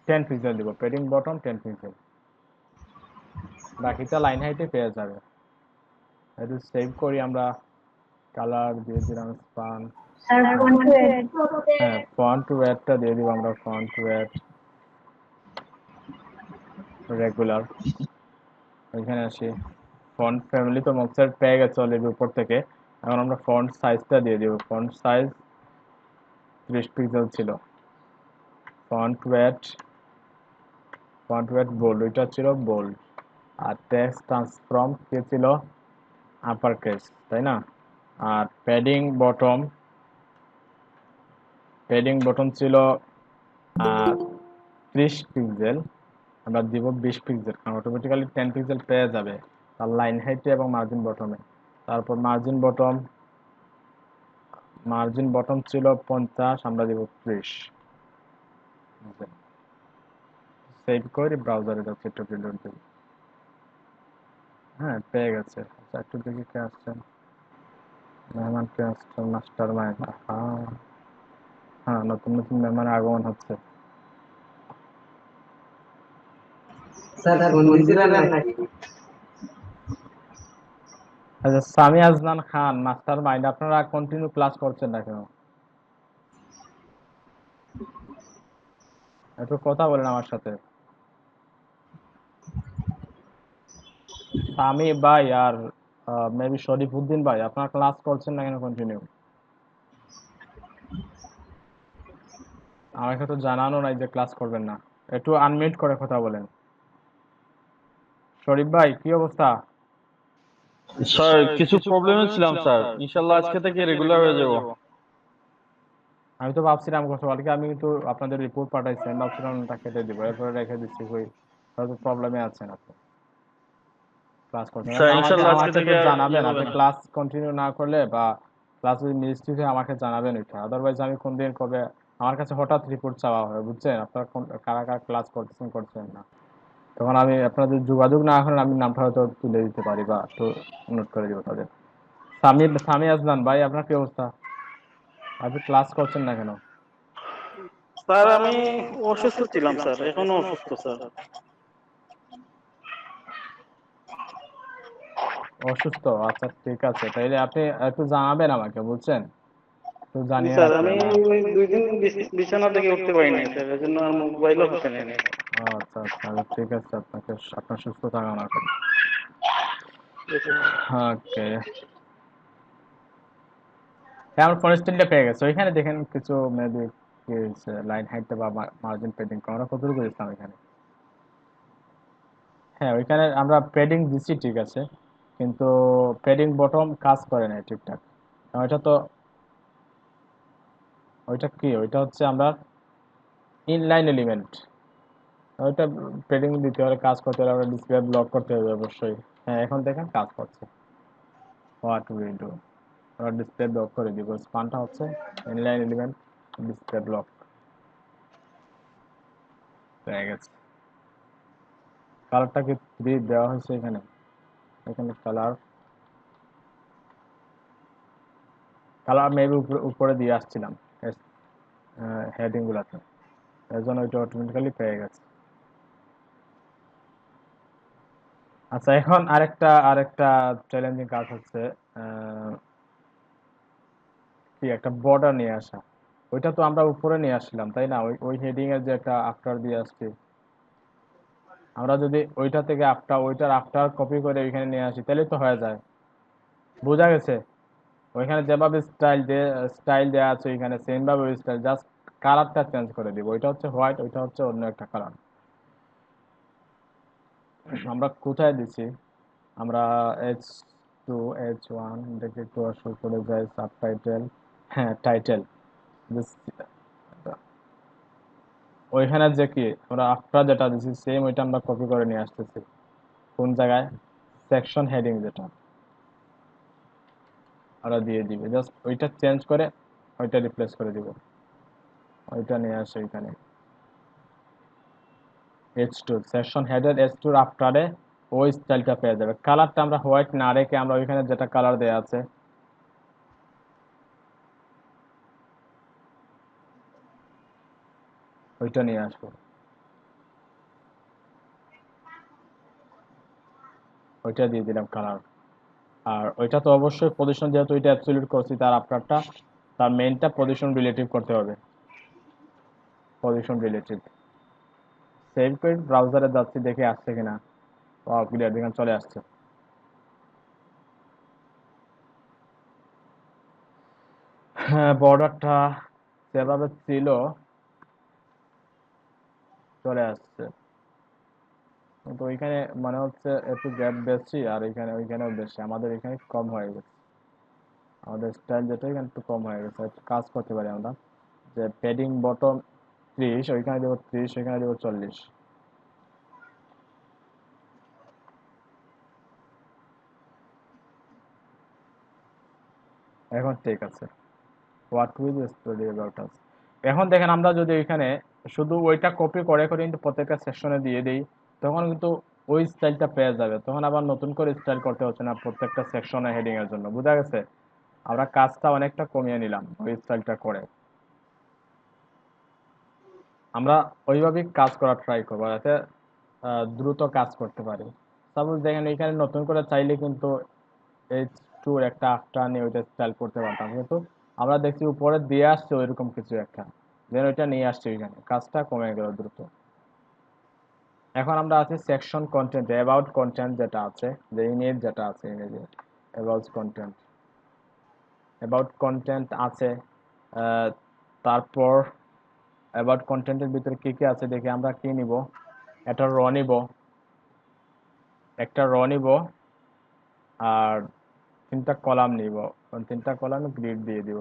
10 পিক্সেল দিব প্যাডিং বটম 10 পিক্সেল। বাকিটা লাইন হাইটে পেয়ে যাবে। একটু সেভ করি আমরা। কালার দিয়ে দিলাম স্পান। হ্যাঁ ফন্ট ওয়েটটা দিয়ে দিব আমরা। Font wait regular. ওইখানে আসি। ফন্ট ফ্যামিলি তো মক্সের পেয়ে গেছে অলরেডি উপর থেকে। এখন আমরা ফন্ট সাইজটা দিয়ে দিব। ফন্ট সাইজ 30 পিক্সেল ছিল। ফন্ট ওয়েট বোল্ড ওইটা ছিল বোল্ড। আর টেক্সট ট্রান্সফর্ম কে ছিল আপার কেস তাই না। আর প্যাডিং বটম ছিল 30 পিক্সেল। আমরা দিব 20 পিক্সেল কারণ অটোমেটিক্যালি 10 পিক্সেল পেয়ে যাবে তার লাইন হাইটে এবং মার্জিন বটমে। তারপর মার্জিন বটম ছিল 50, আমরা দিব 30। সেভ করে ব্রাউজারে যাচ্ছে একটু রিলোড দিই। হ্যাঁ পেয়ে গেছে। আচ্ছা একটু দেখি কে আসছেন। মেহমান কে আসছেন মাস্টার মাইন্ড। হ্যাঁ হ্যাঁ নতুন নতুন মেহমানের আগমন হচ্ছে। স্যার ফোন দিছিলেন নাকি? আচ্ছা সামি আজনান খান মাস্টার মাইন্ড আপনারা কন্টিনিউ ক্লাস করছেন না কেন? একটু কথা বলেন আমার সাথে। সামি ভাই আর মেবি শরীফউদ্দিন ভাই আপনারা ক্লাস করছেন না কেন কন্টিনিউ? আমাকে তো জানানো নাই যে ক্লাস করবেন না। একটু আনমিউট করে কথা বলেন। শরীফ ভাই কি অবস্থা? স্যার কিছু প্রবলেমে ছিলাম স্যার, ইনশাল্লাহ আজকে থেকে রেগুলার হয়ে যাব। আমি তো ভাবছিলাম গতকালকে আমি কিন্তু আপনাদের রিপোর্ট পাঠাইছি আমি ভাবছিলাম ওটা কেটে দিব এরপরে রেখে দিচ্ছি কই হয়তো প্রবলেমে আছেন আপনি ক্লাস করছেন। স্যার এখন আমাকে ইনশাল্লাহ আজকে আমাকে তো থেকে আর জানাবেন হবে আপনি না। ক্লাস কন্টিনিউ না করলে বা ক্লাস যদি মিস হয়ে আমাকে জানাবেন ওইটা। আদারওয়াইজ আমি কোন দিন কবে আমার কাছে হঠাৎ রিপোর্ট চাওয়া হয় বুঝছেন আপনারা কারা কারা ক্লাস করছেন না। তখন আমি আপনাদের যোগাযোগ না করেন আমি নামটা হয়তো তুলে দিতে পারি বা একটু নোট করে দিব তাদের। সামি আজলান ভাই আপনার কি অবস্থা? আপনি ক্লাস করছেন না কেন? স্যার আমি অসুস্থ ছিলাম স্যার, এখনো অসুস্থ স্যার। অসুস্থ, আচ্ছা ঠিক আছে, তাইলে আপনি একটু জানাবেন আমাকে, বুঝছেন? একটু জি জানিয়ে স্যার, আমি রাখবেন। ওই 2 দিন বিছানা থেকে উঠতে পারি নাই স্যার, এজন্য আর মোবাইলও হাতে নেই নাই। আচ্ছা আচ্ছা, ঠিক আছে, আপনাকে আপনার সুস্থতা কামনা করি। Okay sir. ওকে, আমার ফোন স্ক্রিনটা পেয়ে গেছে, ওইখানে দেখেন কিছু মেবি কি লাইন হাইটটা বা মার্জিন পেডিং আমরা কতটুকু দিয়েছিলাম এখানে। হ্যাঁ, ওইখানে আমরা পেডিং দিচ্ছি ঠিক আছে, কিন্তু পেডিং বটম কাজ করে না ঠিকঠাক। ওইটা তো, ওইটা কি, ওইটা হচ্ছে আমরা ইনলাইন এলিমেন্ট, ওইটা পেডিং দিতে হলে, কাজ করতে হলে আমরা ডিসপ্লে ব্লক করতে হবে অবশ্যই। হ্যাঁ, এখন দেখেন কাজ করছে। হোয়াট উইল ডু, আমরা ডিসপ্লে ব্লক করে দিব, স্পানটা হচ্ছে ইনলাইন এলিমেন্ট ডিসপ্লে ব্লক হয়ে গেছে। কালারটা কি 3 দেওয়া হয়েছে এখানে, এখানে কালার, কালার মেবি উপরে দিয়ে আসছিলাম হেডিং গুলাতে, এর জন্য ওইটা অটোমেটিক্যালি পেয়ে গেছে। আচ্ছা, এখন আরেকটা চ্যালেঞ্জিং কাজ হচ্ছে আহ, কি একটা বর্ডার নিয়ে আসা। ওইটা তো আমরা উপরে নিয়ে আসছিলাম তাই না, ওই ওই হেডিং এর যে একটা আফটার দিয়ে আসছি, আমরা যদি ওইটা থেকে ওইটার আফটার কপি করে ওইখানে নিয়ে আসি তাহলে তো হয়ে যায়। বোঝা গেছে? ওইখানে যেভাবে স্টাইল দেওয়া আছে ওইখানে সেম ভাবে ওই স্টাইল, জাস্ট কালারটা চেঞ্জ করে দিব, ওইটা হচ্ছে হোয়াইট, ওইটা হচ্ছে অন্য একটা কালার। আমরা কোথায় দিছি, আমরা H2 H1 দেখে একটু আসল করে যাই, সাবটাইটেল, হ্যাঁ টাইটেল, ওইখানে যে কি আমরা আফটার যেটা দিছি সেম ওইটা আমরা কপি করে নিয়ে আসতেছি। কোন জায়গায়, সেকশন হেডিং যেটা আমরা দিয়ে দিবে, জাস্ট ওইটা চেঞ্জ করে ওইটা রিপ্লেস করে দিব, ওইটা নিয়ে আসে ওইখানে। H2 সেকশন হেডের H2 এর আফটারে ওই স্টাইলটা পেয়ে যাবে। কালারটা আমরা হোয়াইট না রেখে আমরা ওইখানে যেটা কালার দেয়া আছে ওইটা নিয়ে আসবো, ওইটা দিয়ে দিলাম কালার। আর ওইটা তো অবশ্যই পজিশন, যেহেতু এটা অ্যাবসলিউট করছি, তার আফটারটা তার মেইনটা পজিশন রিলেটিভ করতে হবে, পজিশন রিলেটিভ। সেভ করে ব্রাউজারে যাচ্ছি দেখে আসছে কিনা, ক্লিয়ার, দেখেন চলে আসছে। হ্যাঁ, বর্ডারটা যেভাবে ছিল চলে আসছে, কিন্তু ওইখানে মনে হচ্ছে একটু গ্যাপ বেশি, আর ওইখানেও বেশি, আমাদের এখানে কম হয়ে গেছে, আমাদের স্টাইল যেটা এখানে একটু কম হয়ে গেছে। একটু কাজ করতে পারি আমরা, যে প্যাডিং বটম 30, ওইখানে দেবো 30, ওইখানে দেবো 40। এখন ঠিক আছে, what will story about us. এখন দেখেন আমরা যদি ওইখানে শুধু ওইটা কপি করে করে কিন্তু প্রত্যেকটা সেকশনে দিয়ে দিই, তখন কিন্তু ওই স্টাইলটা পেয়ে যাবে, তখন আবার নতুন করে স্টাইল করতে হচ্ছে না প্রত্যেকটা সেকশনে হেডিং এর জন্য। বোঝা গেছে? আমরা কাজটা অনেকটা কমিয়ে নিলাম ওই স্টাইলটা করে। আমরা ওইভাবেই কাজ করার ট্রাই করবো, যাতে দ্রুত কাজ করতে পারি। সাপোজ দেখেন এখানে নতুন করে চাইলে কিন্তু H2 এর একটা আফটার নিয়ে ওইটা স্টাইল করতে পারতাম, কিন্তু আমরা দেখছি উপরে দিয়ে আসছে ওইরকম কিছু একটা, দেন ওইটা নিয়ে আসছে ওইখানে, কাজটা কমে গেল দ্রুত। এখন আমরা আছি সেকশন কন্টেন্ট, অ্যাবাউট কন্টেন্ট যেটা আছে, যে ইমেজ যেটা আছে, ইমেজে অ্যাবাউট কন্টেন্ট, অ্যাবাউট কন্টেন্ট আছে। আহ, তারপর অ্যাবাউট কন্টেন্টের ভিতরে কি কি আছে দেখি, আমরা কি নিব, একটা র নিব, একটা র নিব, আর 3টা কলাম নিব, 3টা কলামে গ্রিড দিয়ে দিব।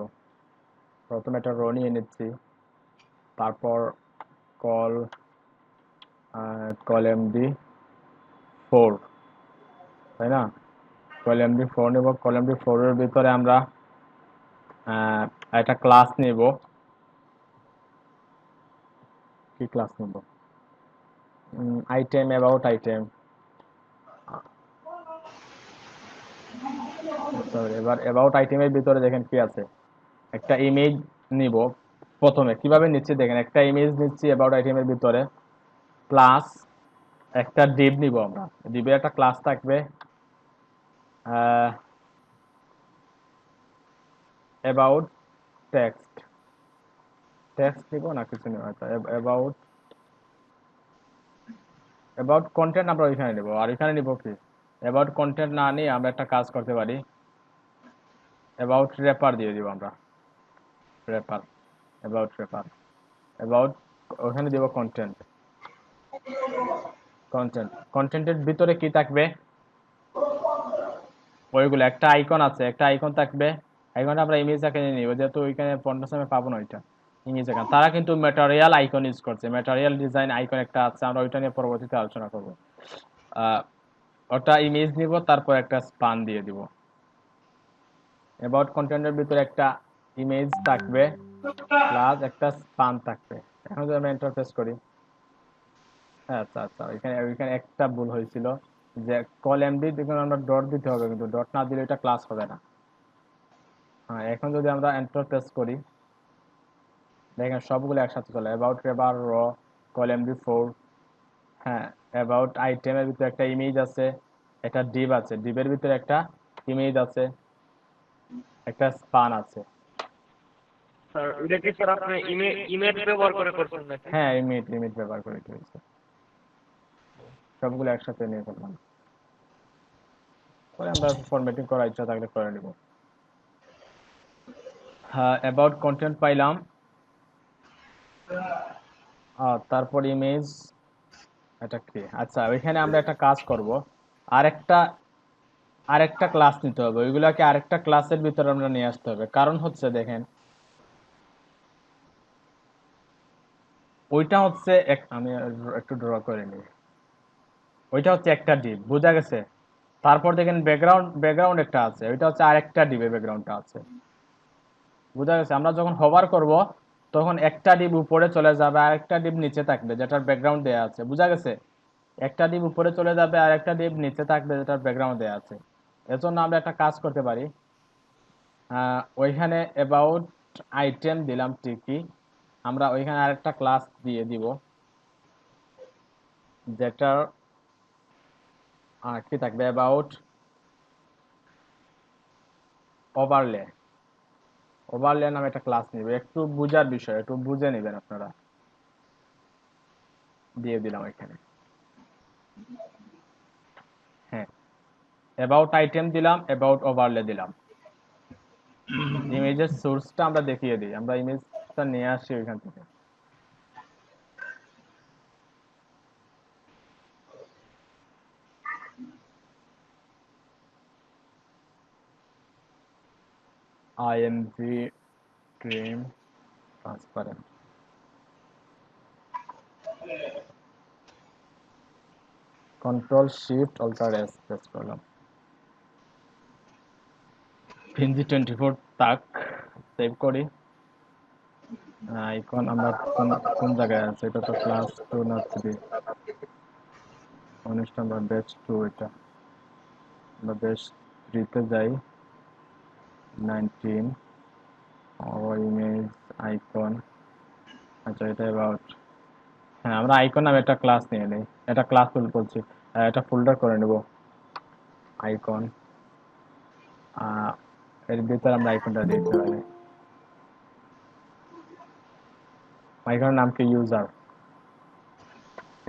প্রথমে একটা র নিয়ে নিচ্ছি, তারপর কল কল MD4, তাই না? কল MD4 নিব, কল MD4 এর ভিতরে আমরা আহ, একটা ক্লাস নিব। কি ক্লাস নিব? Item, about item. এবার অ্যাবাউট আইটেমের ভিতরে দেখেন কি আছে, একটা ইমেজ নিব। প্রথমে কিভাবে নিচ্ছি দেখেন, একটা ইমেজ নিচ্ছি অ্যাবাউট আইটেমের ভিতরে, প্লাস একটা ডিভ নিব, আমরা ডিভের একটা ক্লাস থাকবে, অ্যাবাউট টেক্সট টেক্সট দিব না কিছু নেই, আচ্ছা অ্যাবাউট অ্যাবাউট কন্টেন্ট আমরা ওইখানে নেব। আর এখানে নিব কি, অ্যাবাউট কন্টেন্ট না নিয়ে আমরা একটা কাজ করতে পারি, অ্যাবাউট রেপার দিয়ে দিব আমরা, রেপার, অ্যাবাউট রেপার, অ্যাবাউট, ওখানে দিব কন্টেন্ট, কন্টেন্টের ভিতরে কি থাকবে, ওইগুলো একটা আইকন আছে, একটা আইকন থাকবে, আইকনটা আমরা ইমেজ এখানে নিব, যেহেতু ওইখানে পণ্যের সময় পাবো না ওইটা ইমেজ এখানে। তারা কিন্তু ম্যাটেরিয়াল আইকন ইউজ করছে, ম্যাটেরিয়াল ডিজাইন আইকন একটা আছে, আমরা ওইটা নিয়ে পরবর্তীতে আলোচনা করব। ওটা ইমেজ নিব, তারপর একটা স্পান দিয়ে দিব। অ্যাবাউট কন্টেন্টের ভিতরে একটা ইমেজ থাকবে প্লাস একটা স্পান থাকবে। এখন যদি আমরা এন্টার প্রেস করি, হ্যাঁ আচ্ছা আচ্ছা, ওইখানে ওইখানে একটা ভুল হয়েছিল, যে কল এমডি দেখুন আমরা ডট দিতে হবে, কিন্তু ডট না দিলে এটা ক্লাস হবে না। হ্যাঁ, এখন যদি আমরা এন্টার প্রেস করি, দেখেন সবগুলো একসাথে চলে, অ্যাবাউট রেবার র কল এমডি 4। হ্যাঁ, অ্যাবাউট আইটেমের ভিতরে একটা ইমেজ আছে, একটা ডিভ আছে, ডিভের ভিতরে একটা ইমেজ আছে, একটা স্পান আছে। স্যার এটা কি স্যার আপনি ইমেজ ব্যবহার করে করছেন নাকি? হ্যাঁ, ইমেজ ইমেজ ব্যবহার করে হয়েছে, সবগুলো একসাথে নিয়ে করলাম, পরে আমরা ফরম্যাটিং করার ইচ্ছা থাকলে করে নিব। হ্যাঁ, অ্যাবাউট কন্টেন্ট পাইলাম, তারপর ইমেজ, এটা কি, আচ্ছা ওইখানে আমরা একটা কাজ করব, আরেকটা আরেকটা ক্লাস নিতে হবে, ওইগুলাকে আরেকটা ক্লাসের ভিতরে আমরা নিয়ে আসতে হবে। কারণ হচ্ছে দেখেন, ওইটা হচ্ছে আমি একটু ড্র করে নিই, ওইটা হচ্ছে একটা ডিপ, বোঝা গেছে। তারপর দেখেন ব্যাকগ্রাউন্ড একটা আছে, ওইটা হচ্ছে আরেকটা ডিপে ব্যাকগ্রাউন্ডটা আছে, বোঝা গেছে। আমরা যখন হোভার করব তখন একটা ডিপ উপরে চলে যাবে, আরেকটা ডিপ নিচে থাকবে যেটার ব্যাকগ্রাউন্ড দেয়া আছে, বোঝা গেছে। একটা ডিপ উপরে চলে যাবে আর একটা ডিপ নিচে থাকবে যেটার ব্যাকগ্রাউন্ড দেয়া আছে। এজন্য আমরা একটা কাজ করতে পারি, ওইখানে অ্যাবাউট আইটেম দিলাম ঠিকই, আমরা ওইখানে আরেকটা ক্লাস দিয়ে দিব, যেটার কি থাকবে, অ্যাবাউট ওভারলে, ওভারলে নামে একটা ক্লাস নিবে। একটু বুঝার বিষয়, একটু বুঝে নেবেন আপনারা। দিয়ে দিলাম এখানে, হ্যাঁ, অ্যাবাউট আইটেম দিলাম, অ্যাবাউট ওভারলে দিলাম। ইমেজের সোর্সটা আমরা দেখিয়ে দিই, আমরা ইমেজটা নিয়ে আসি ওইখান থেকে। IMG trim transparent, control shift alter S press করলাম, পিএনজি 24 তাক সেভ করি। আইকন আমরা কোন জায়গায় আছে, এটা তো ক্লাস 2 না 3, 19 নম্বর ব্যাচ 2, এটা আমরা ব্যাচ 3 তে যাই, 19 ইমেজ আইকন, আচ্ছা এটা অ্যাবাউট, হ্যাঁ আমরা আইকন নামে একটা ক্লাস নিয়ে নেই, এটা ক্লাস বলছি, এটা ফোল্ডার করে নেব আইকন, এর ভিতরে আমরা আইকনটা দিতে পারি, আইকনের নাম কি,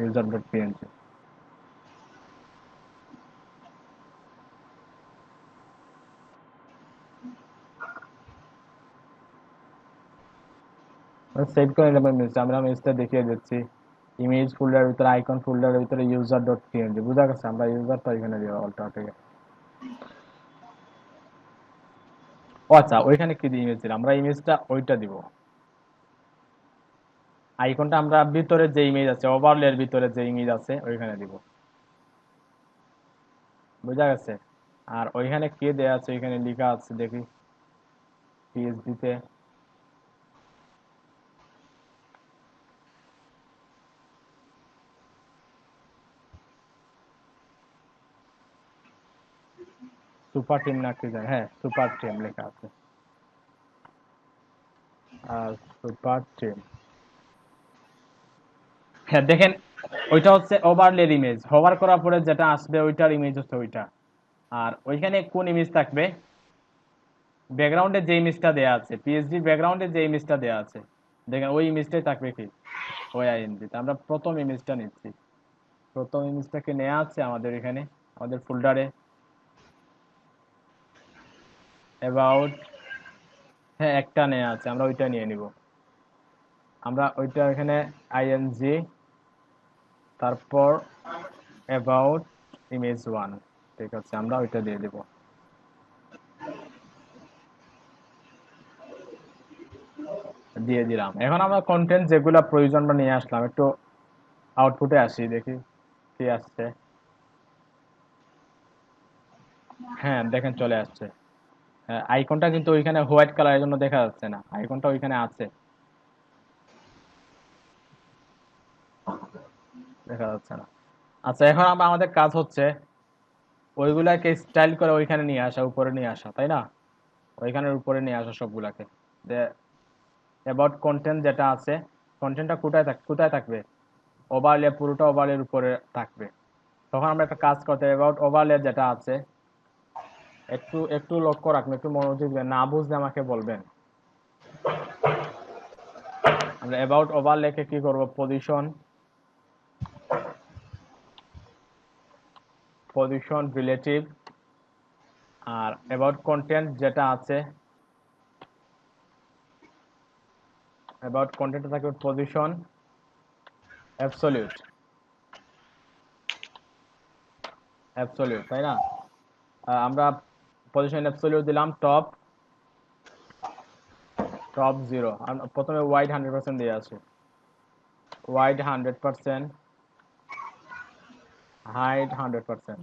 user.png। সেভ করে নিলাম ইমেজ, আমরা ইমেজটা দেখিয়ে দিচ্ছি, ইমেজ ফোল্ডারের ভিতরে, আইকন ফোল্ডারের ভিতরে user.png, বুঝা গেছে। আমরা ইউজারটা এখানে দিব অল্টার থেকে। ও আচ্ছা, ওইখানে কি ইমেজ দিলাম, আমরা ইমেজটা ওইটা দিব, আইকনটা আমরা ভিতরে যে ইমেজ আছে, ওভারলের ভিতরে যে ইমেজ আছে ওইখানে দিব, বুঝা গেছে। আর ওইখানে কি দেয়া আছে, ওইখানে লেখা আছে দেখি, পিএইচডি তে সুপার টিম না কি জানি, হ্যাঁ সুপার টিম লেখা আছে, আর সুপার টিম, হ্যাঁ দেখেন ওইটা হচ্ছে ওভারলের ইমেজ, হোভার করার পরে যেটা আসবে ওইটার ইমেজ হচ্ছে ওইটা, আর ওইখানে কোন ইমেজ থাকবে, ব্যাকগ্রাউন্ডে যে ইমেজটা দেয়া আছে, পিএইচডি ব্যাকগ্রাউন্ডে যে ইমেজটা দেয়া আছে, দেখেন ওই ইমেজটাই থাকবে কি ওই আইএমজিতে। আমরা প্রথম ইমেজটা নিচ্ছি, প্রথম ইমেজটাকে নেওয়া আছে আমাদের এখানে আমাদের ফোল্ডারে অ্যাবাউট, হ্যাঁ একটা নেওয়া আছে, আমরা ওইটা নিয়ে নিব। আমরা ওইটা এখানে আইএনজি, তারপর অ্যাবাউট ইমেজ 1, ঠিক আছে আমরা ওইটা দিয়ে দেব। দিয়ে দিলাম। এখন আমরা কন্টেন্ট যেগুলা প্রয়োজন আমরা নিয়ে আসলাম, একটু আউটপুটে আসি দেখি কি আসছে। হ্যাঁ দেখেন চলে আসছে। আইকনটা কিন্তু ওইখানে হোয়াইট কালারের জন্য দেখা যাচ্ছে না, আইকনটা ওইখানে আছে, দেখা যাচ্ছে না। আচ্ছা এখন আমরা আমাদের কাজ হচ্ছে ওইগুলাকে স্টাইল করে ওইখানে নিয়ে আসা, উপরে নিয়ে আসা, তাই না? ওইখানের উপরে নিয়ে আসা সবগুলাকে। যে অ্যাবাউট কন্টেন্ট যেটা আছে, কন্টেন্টটা কোথায় থাকবে, ওভারলে, পুরোটা ওভারলের উপরে থাকবে। তখন আমরা একটা কাজ করতে, অ্যাবাউট ওভারলে যেটা আছে, একটু একটু লক্ষ্য রাখবেন, একটু মনোযোগ দিবেন, না বুঝলে আমাকে বলবেন। আমরা অ্যাবাউট ওভারলেকে কি করব, পজিশন রিলেটিভ, আর অ্যাবাউট কন্টেন্ট যেটা আছে, অ্যাবাউট কন্টেন্টে থাকবে পজিশন অ্যাবসলিউট, তাই না? আমরা পজিশন অ্যাবসলিউট দিলাম টপ 0, প্রথমে ওয়াইড 100% দিয়ে আছে, ওয়াইড 100%, হাইট 100%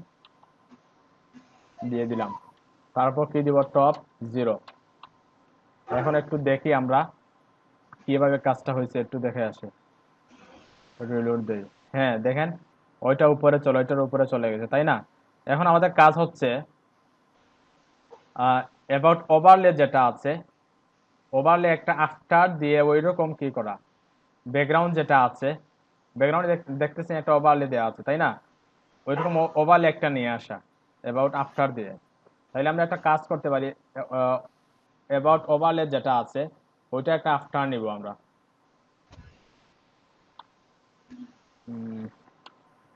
দিয়ে দিলাম। তারপর কি দিব, টপ 0। এখন একটু দেখি আমরা কিভাবে কাজটা হয়েছে, একটু দেখে আসি, রিলোড দেই। হ্যাঁ দেখেন ওইটার উপরে চলে গেছে, তাই না? এখন আমাদের কাজ হচ্ছে অ্যাবাউট ওভারলে যেটা আছে, ওভারলে একটা আফটার দিয়ে ওই রকম কি করা, ব্যাকগ্রাউন্ড যেটা আছে, ব্যাকগ্রাউন্ডে দেখতেছেন একটা ওভারলে দেওয়া আছে, তাই না? ওইরকম ওভারলে একটা নিয়ে আসা অ্যাবাউট আফটার দিয়ে। তাহলে আমরা একটা কাজ করতে পারি, অ্যাবাউট ওভারলে যেটা আছে ওইটা একটা আফটার নিব আমরা।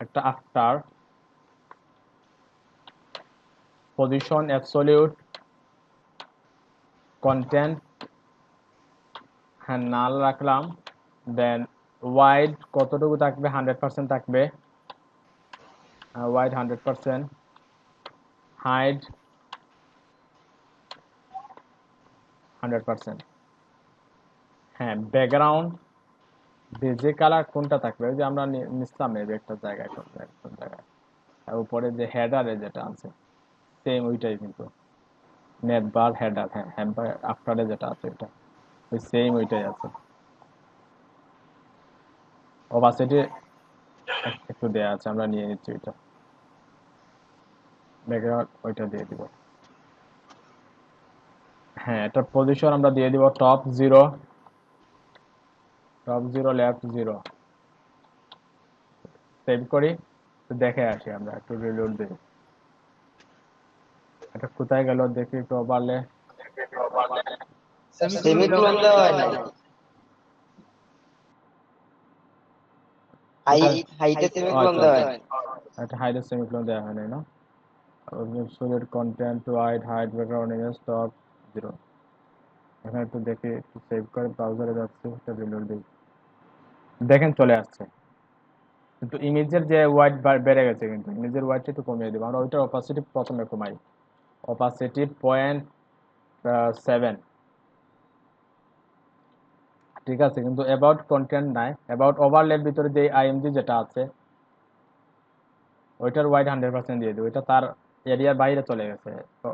একটা আফটার পজিশন অ্যাবসলিউট কন্টেন্ট, হ্যাঁ নাল রাখলাম। দেন ওয়াইড কতটুকু থাকবে, 100% থাকবে, ওয়াইড 100%, হাইট 100%। হ্যাঁ ব্যাকগ্রাউন্ড বেজে কালার কোনটা থাকবে, ওই যে আমরা নিচ্ছিলাম মেবি একটা জায়গায়, কোন জায়গায়, আর উপরে যে হেডারে যেটা আছে সেম ওইটাই কিন্তু, নেট বার হেডার, হ্যাঁ হেডার আফটারে যেটা আছে এটা ওই সেম ওইটাই আছে। ওপাসিটি একটু দেয়া আছে, আমরা নিয়ে নিচ্ছি ওইটা, ব্যাকগ্রাউন্ড ওইটা দিয়ে দিব। হ্যাঁ এটার পজিশন আমরা দিয়ে দিব টপ 0, লেফট 0। সেভ করি, দেখে আসি আমরা, একটু রিলোড দিই। এটা কোথায় গেল দেখি একটু ওভারলে, সেমিকোলন দেওয়া হয় নাই, হাইটে সেমিকোলন দেওয়া হয় নাই। একটা হাইডের সেমিকোলন দেওয়া হয় নাই না। Absolute content to hide background image top 0। এখানে একটু দেখি, একটু সেভ করে ব্রাউজারে যাচ্ছি, একটা রিলোড দিই, দেখেন চলে আসছে। কিন্তু ইমেজের যে ওয়াইড বেড়ে গেছে, কিন্তু ইমেজের ওয়াইডটা একটু কমিয়ে দেবো আমরা। ওইটার অপাসিটি প্রথমে কমাই, অপাসিটি 0.7, ঠিক আছে। কিন্তু অ্যাবাউট কন্টেন্ট নাই, অ্যাবাউট ওভারলের ভিতরে যে আইএমজি যেটা আছে ওইটার ওয়াইড 100% দিয়ে দিই, ওইটা তার এরিয়ার বাইরে চলে গেছে। তো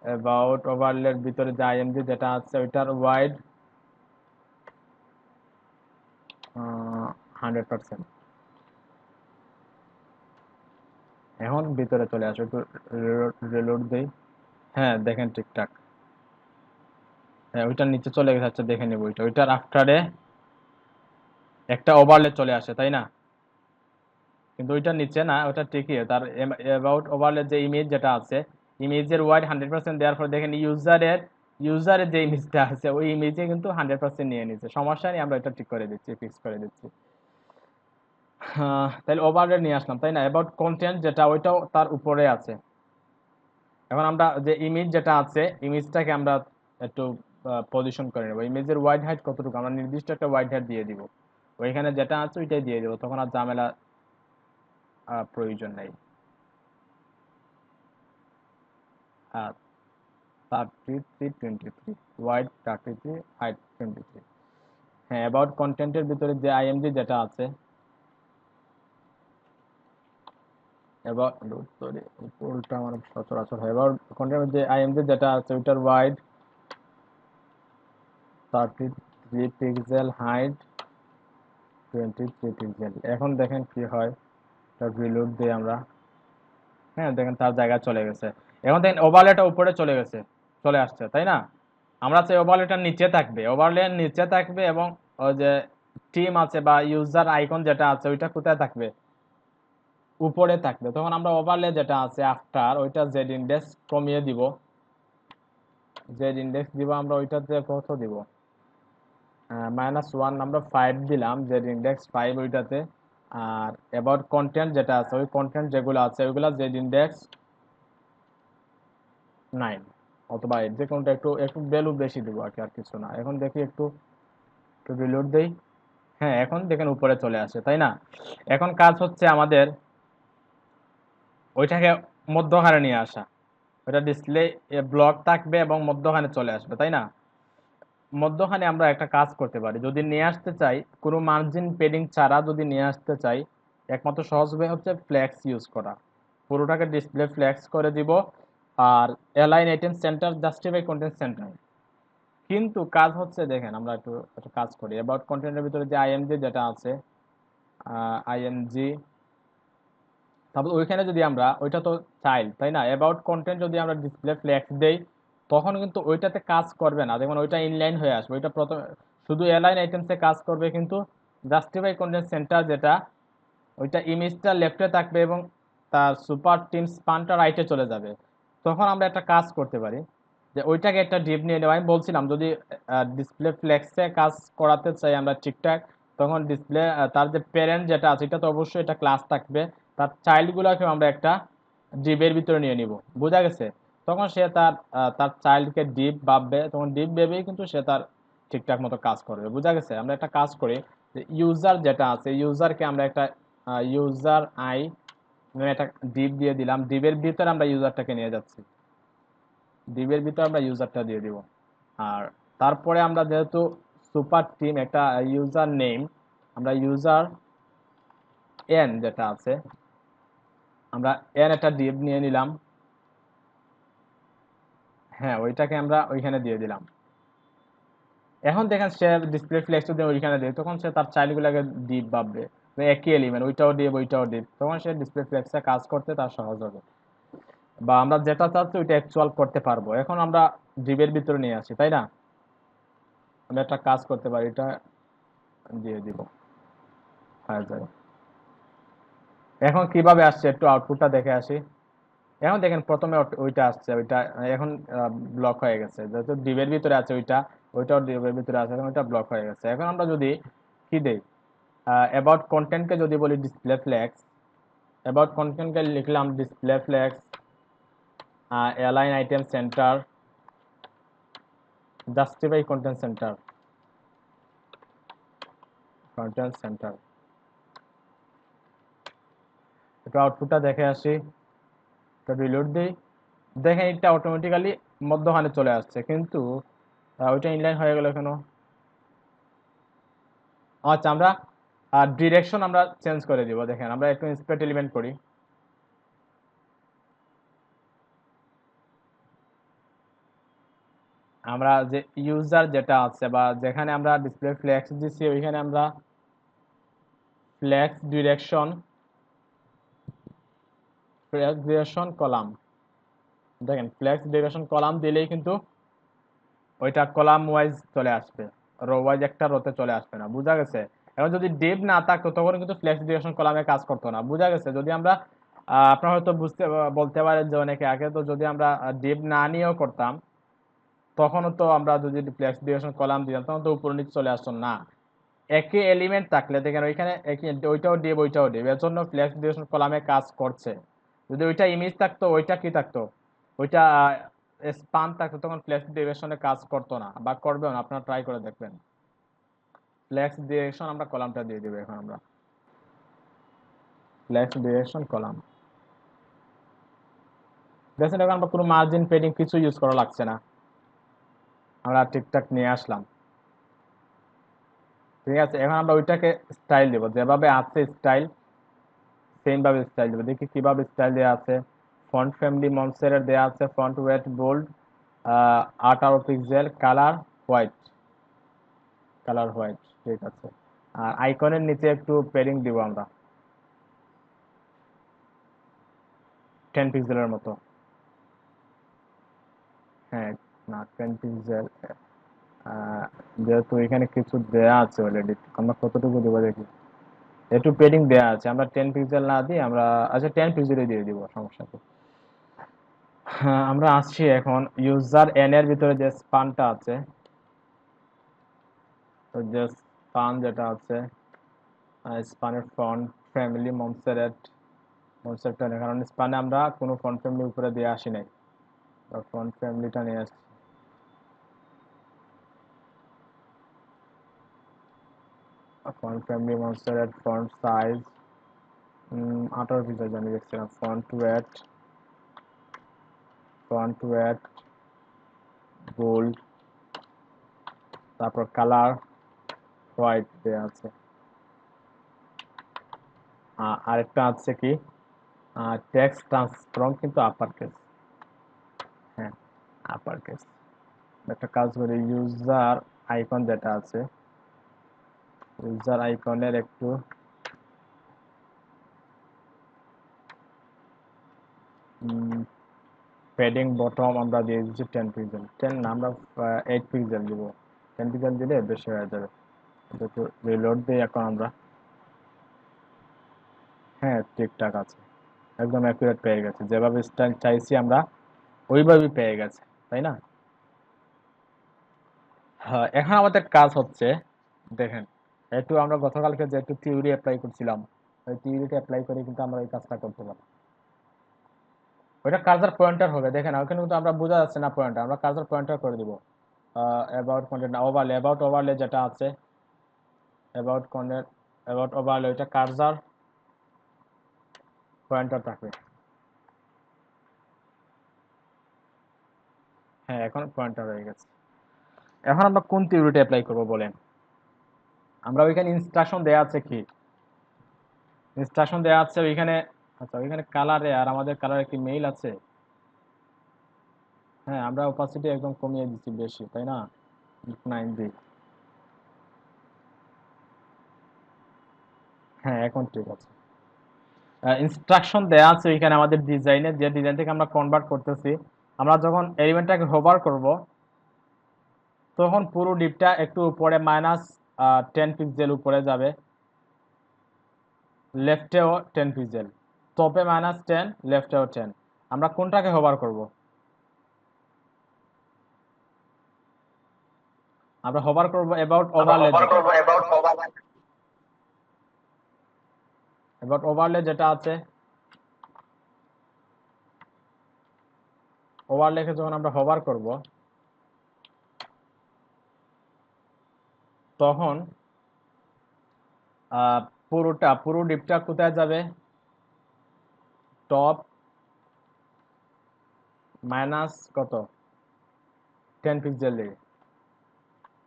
অ্যাবাউট ওভারলের ভিতরে যে আইএমজি যেটা আছে ওইটার ওয়াইড 100%। এখন ভিতরে চলে আসো, একটু রিলোড দেই। হ্যাঁ দেখেন ঠিকঠাক, হ্যাঁ ওইটার নিচে চলে গেছে। আচ্ছা দেখে নেবো, ওইটার আফটারে একটা ওভারলে চলে আসে, তাই না? কিন্তু ওইটা নিচে না, ওটা ঠিকই তার অ্যাবাউট ওভারলে যে ইমেজ যেটা আছে, ইমেজের ওয়াইড 100% দেওয়ার পর দেখেন ইউজারের যে ইমেজটা আছে ওই ইমেজে কিন্তু 100% নিয়ে নিচ্ছে, সমস্যা নেই, আমরা এটা ঠিক করে দিচ্ছি, ফিক্স করে দিচ্ছি। তাহলে ওভারলে নিয়ে আসলাম, তাই না? অ্যাবাউট কন্টেন্ট যেটা ওইটাও তার উপরে আছে। এখন আমরা যে ইমেজ যেটা আছে, ইমেজটাকে আমরা একটু পজিশন করে নেবো। ইমেজের ওয়াইড হাইট কতটুকু, আমরা নির্দিষ্ট একটা ওয়াইড হাইট দিয়ে দিব, ওইখানে যেটা আছে ওইটাই দিয়ে দেবো, তখন আর ঝামেলা প্রয়োজন নেই। 3323 ওয়াইড 33, হাইট 23। হ্যাঁ, অ্যাবাউট কন্টেন্টের ভিতরে যে আইএমজি যেটা আছে, উপরটা আমার সচরাচর হয়, অ্যাবাউট কন্টেন্টের যে আইএমজি যেটা আছে ওইটার ওয়াইড 33 পিক্সেল, হাইট 23 পিক্সেল। এখন দেখেন কি হয়, এটা রিলোড দিই আমরা। হ্যাঁ, দেখেন তার জায়গায় চলে গেছে। এখন দেখেন ওভারলেটা উপরে চলে আসছে, তাই না? আমরা চাই ওভারলেটা নিচে থাকবে, ওভারলে নিচে থাকবে, এবং ওই যে টিম আছে বা ইউজার আইকন যেটা আছে ওইটা কোথায় থাকবে, উপরে থাকবে। তখন আমরা ওভারলে যেটা আছে আফটার, ওইটা জেড ইন্ডেক্স কমিয়ে দিব, আমরা ওইটাতে কত দিব, -1, আমরা 5 দিলাম, জেড ইন্ডেক্স 5 ওইটাতে। আর অ্যাবাউট কন্টেন্ট যেটা আছে, ওই কন্টেন্ট যেগুলো আছে ওইগুলা জেড ইন্ডেক্স 9 অথবা 8, যে কোনটা একটু একটু ভ্যালু বেশি দেবো আর কি, আর কিছু না। এখন দেখি একটু রিলোড দেই। হ্যাঁ, এখন দেখেন উপরে চলে আসে, তাই না? এখন কাজ হচ্ছে আমাদের ওইটাকে মধ্যখানে নিয়ে আসা, ওইটা ডিসপ্লে ব্লক থাকবে এবং মধ্যখানে চলে আসবে, তাই না? মধ্যখানে আমরা একটা কাজ করতে পারি, যদি নিয়ে আসতে চাই কোনো মার্জিন পেডিং ছাড়া, যদি নিয়ে আসতে চাই, একমাত্র সহজ উপায় হচ্ছে ফ্লেক্স ইউজ করা। পুরোটাকে ডিসপ্লে ফ্লেক্স করে দিব, আর align item center, justify content center. কিন্তু কাজ হচ্ছে, দেখেন আমরা একটু একটা কাজ করি, অ্যাবাউট কন্টেন্টের ভিতরে যে আইএমজি যেটা আছে, আইএমজি, তারপর ওইখানে যদি আমরা, ওইটা তো চাইল্ড, তাই না? অ্যাবাউট কন্টেন্ট যদি আমরা ডিসপ্লে ফ্লেক্স দেই, তখন কিন্তু ওইটাতে কাজ করবে না, দেখুন ওইটা ইনলাইন হয়ে আসবে, ওইটা প্রথম শুধু অ্যালাইন আইটেমসে কাজ করবে, কিন্তু জাস্টিফাই কন্টেন্ট সেন্টার যেটা, ওইটা ইমেজটা লেফটে থাকবে এবং তার সুপার টিম স্পানটা রাইটে চলে যাবে। তখন আমরা একটা কাজ করতে পারি, যে ওইটাকে একটা ডিপ নিয়ে নেওয়া। আমি বলছিলাম যদি ডিসপ্লে ফ্লেক্সে কাজ করাতে চাই আমরা ঠিকঠাক, তখন ডিসপ্লে তার যে প্যারেন্ট যেটা আছে এটা তো অবশ্যই এটা ক্লাস থাকবে, তার চাইল্ডগুলোকে আমরা একটা ডিপের ভিতরে নিয়ে নিব, বোঝা গেছে? তখন সে তার চাইল্ডকে ডিপ ভাববে, তখন ডিপ ভেবেই কিন্তু সে তার ঠিকঠাক মতো কাজ করবে, বোঝা গেছে? আমরা একটা কাজ করি, যে ইউজার যেটা আছে, ইউজারকে আমরা একটা ইউজার আই একটা ডিপ দিয়ে দিলাম, ডিপের ভিতরে আমরা ইউজারটাকে নিয়ে যাচ্ছি, ডিপের ভিতরে আমরা ইউজারটা দিয়ে দিব। আর তারপরে আমরা যেহেতু সুপার টিম একটা ইউজার নেম, আমরা ইউজার এন যেটা আছে, আমরা এন একটা ডিপ নিয়ে নিলাম। হ্যাঁ, ওইটাকে আমরা ওইখানে দিয়ে দিলাম। এখন দেখেন সে ডিসপ্লে ফ্লেক্স যদি ওইখানে দেয়, তখন সে তার চাইল্ডগুলোকে ডিপ ভাববে, একই এলিমেন্ট, ওইটাও ডিপ ওইটাও ডিপ, তখন সে ডিসপ্লে ফ্লেক্সে কাজ করতে তার সহজ হবে, বা আমরা যেটা চাচ্ছি ওইটা অ্যাকচুয়াল করতে পারবো। এখন আমরা ডিপের ভিতরে নিয়ে আসি, তাই না? আমরা একটা কাজ করতে পারি, এটা দিয়ে দিব, হয়ে যাবে। এখন কিভাবে আসছে একটু আউটপুটটা দেখে আসি। এখন দেখেন প্রথমে ওইটা আসছে, ওইটা এখন ব্লক হয়ে গেছে, যেহেতু ডিবের ভিতরে আছে ওইটাও ডিবের ভিতরে আছে, এখন ওইটা ব্লক হয়ে গেছে। এখন আমরা যদি কি দেই, অ্যাবাউট কন্টেন্টকে যদি বলি ডিসপ্লে ফ্লেক্স, অ্যাবাউট কন্টেন্টকে লিখলাম display flakes, align item center, justify content centre, একটু আউটপুটটা দেখে আসি, একটা রিলোড দিই। দেখেন এটা অটোমেটিক্যালি মধ্যখানে চলে আসছে, কিন্তু ওইটা ইনলাইন হয়ে গেল কেন? আচ্ছা, আমরা ডিরেকশন আমরা চেঞ্জ করে দিব। দেখেন আমরা একটু ইন্সপেক্ট এলিমেন্ট করি, আমরা যে ইউজার যেটা আছে বা যেখানে আমরা ডিসপ্লে ফ্লেক্স দিচ্ছি, ওইখানে আমরা ফ্লেক্স ডিরেকশন কলাম, দেখেন ফ্লেক্স ডিরেকশন কলাম দিলেই কিন্তু ওইটা কলাম ওয়াইজ চলে আসবে, রো ওয়াইজ একটা রোতে চলে আসবে না, বুঝা গেছে? এখন যদি ডিপ না থাকতো তখন কিন্তু ফ্লেক্স ডিরেকশন কলামে কাজ করতো না, বুঝা গেছে? যদি আমরা আপনারা হয়তো বলতে পারেন যে অনেকে আগে তো যদি আমরা ডিপ না নিয়েও করতাম তখনও তো আমরা যদি ফ্লেক্স ডিরেকশন কলাম দিতাম তখন তো উপর নিচে চলে আসতো না। একই এলিমেন্ট থাকলে দেখেন ওইখানে ওইটাও ডিপ ওইটাও ডিপ, এর জন্য ফ্লেক্স ডিরেকশন কলামে কাজ করছে। যদি ওইটা ইমেজ থাকতো ওইটা কি থাকতো, ওইটা স্পান থাকতো তখন ফ্লেক্স ডিরেকশনে কাজ করতো না বা করবেও না। আপনারা ট্রাই করে দেখবেন। ফ্লেক্স ডিরেকশন আমরা কলামটা দিয়ে দিব এখন আমরা ফ্লেক্স ডিরেকশন কলাম দেখেন এখন আমরা কোনো মার্জিন পেডিং কিছু ইউজ করা লাগছে না, আমরা ঠিকঠাক নিয়ে আসলাম। ঠিক আছে, এখন আমরা ওইটাকে স্টাইল দেব যেভাবে আছে স্টাইল সেম ভাবে স্টাইল দেব। দেখি কিভাবে স্টাইল দেওয়া আছে। ফন্ট ফ্যামিলি মনসেরের দেওয়া আছে font weight bold 18 pixel colour white, colour white. ঠিক আছে, আর আইকনের নিচে একটু পেডিং দিব আমরা 10 পিক্সেলের মতো। হ্যাঁ, না 10 পিক্সেল, যেহেতু এখানে কিছু দেয়া আছে অলরেডি, আমরা কতটুকু দেবো দেখি। একটু পেডিং দেয়া আছে, আমরা 10 পিক্সেল না দিই আমরা, আচ্ছা 10 পিক্সেলই দিয়ে দিব, সমস্যা নেই। হ্যাঁ, আমরা আসছি এখন ইউজার এন এর ভিতরে যে স্পানটা আছে, তো যে স্পান যেটা আছে স্পানের ফন্ট ফ্যামিলি মনসেরটা নেই, কারণ স্পানে আমরা কোনো ফন্ট ফ্যামিলি উপরে দিয়ে আসি নাই, ফন্ট ফ্যামিলিটা নিয়ে আসছি। Font family Montserrat font size 18 pixel জানি দেখছিলাম। ফন্ট ওয়েট বোল্ড, তারপর কালার হোয়াইট দেওয়া আছে। আরেকটা আছে কি টেক্সট ট্রান্সফর্ম, কিন্তু আপার কেস। হ্যাঁ, আপার কেস। একটা কাজ করি, ইউজার আইকন যেটা আছে ইউজার আইকনের একটু পেডিং বটম আমরা দিয়ে দিচ্ছি 10 পিক্সেল। 10 না, আমরা 8 পিক্সেল দিব। 10 পিক্সেল দিলে বেশি হয়ে যাবে। একটু রিলোড দিই এখন আমরা। হ্যাঁ, ঠিকঠাক আছে, একদম অ্যাকুরেট পেয়ে গেছে, যেভাবে স্টাইল চাইছি আমরা ওইভাবেই পেয়ে গেছে, তাই না? হ্যাঁ, এখন আমাদের কাজ হচ্ছে দেখেন, একটু আমরা গতকালকে যে একটু থিওরি অ্যাপ্লাই করছিলাম, ওই থিওরিটা অ্যাপ্লাই করে কিন্তু আমরা এই কাজটা করতে পারি। ওইটা কার্সার পয়েন্টার হবে, দেখেন ওখানে কিন্তু আমরা বোঝা যাচ্ছে না পয়েন্টার, আমরা কার্সার পয়েন্টার করে দিব। About content overlay, about overlay যেটা আছে অ্যাবাউট কন্টেন্ট অ্যাবাউট ওভারলে, ওইটা কার্সার পয়েন্টার থাকবে। হ্যাঁ, এখন পয়েন্টার হয়ে গেছে। এখন আমরা কোন থিওরিটা অ্যাপ্লাই করব বলেন? আমরা ওইখানে ইনস্ট্রাকশন দেয়া আছে কি, ইনস্ট্রাকশন দেয়া আছে ওইখানে। আচ্ছা, ওইখানে কালারে আর আমাদের কালারে কি মেইল আছে? হ্যাঁ, আমরা অপাসিটি একদম কমিয়ে দিচ্ছি বেশি, তাই না? 9 দিই। হ্যাঁ, এখন ঠিক আছে। ইনস্ট্রাকশন দেয়া আছে ওইখানে আমাদের ডিজাইনে, যে ডিজাইন থেকে আমরা কনভার্ট করতেছি। আমরা যখন এলিমেন্টটাকে হোভার করব তখন পুরো ডিপটা একটু উপরে -10 পিক্সেল উপরে যাবে, লেফটেও 10 পিক্সেল, টপে -10, লেফটেও 10। আমরা কোনটাকে হোভার করব? আমরা হোভার করব অ্যাবাউট ওভারলে যেটা, অ্যাবাউট ওভারলে যেটা আছে। ওভারলেকে যখন আমরা হোভার করব তখন পুরো ডিপটা কোথায় যাবে? টপ মাইনাস কত 10 পিক্সেল দিকে,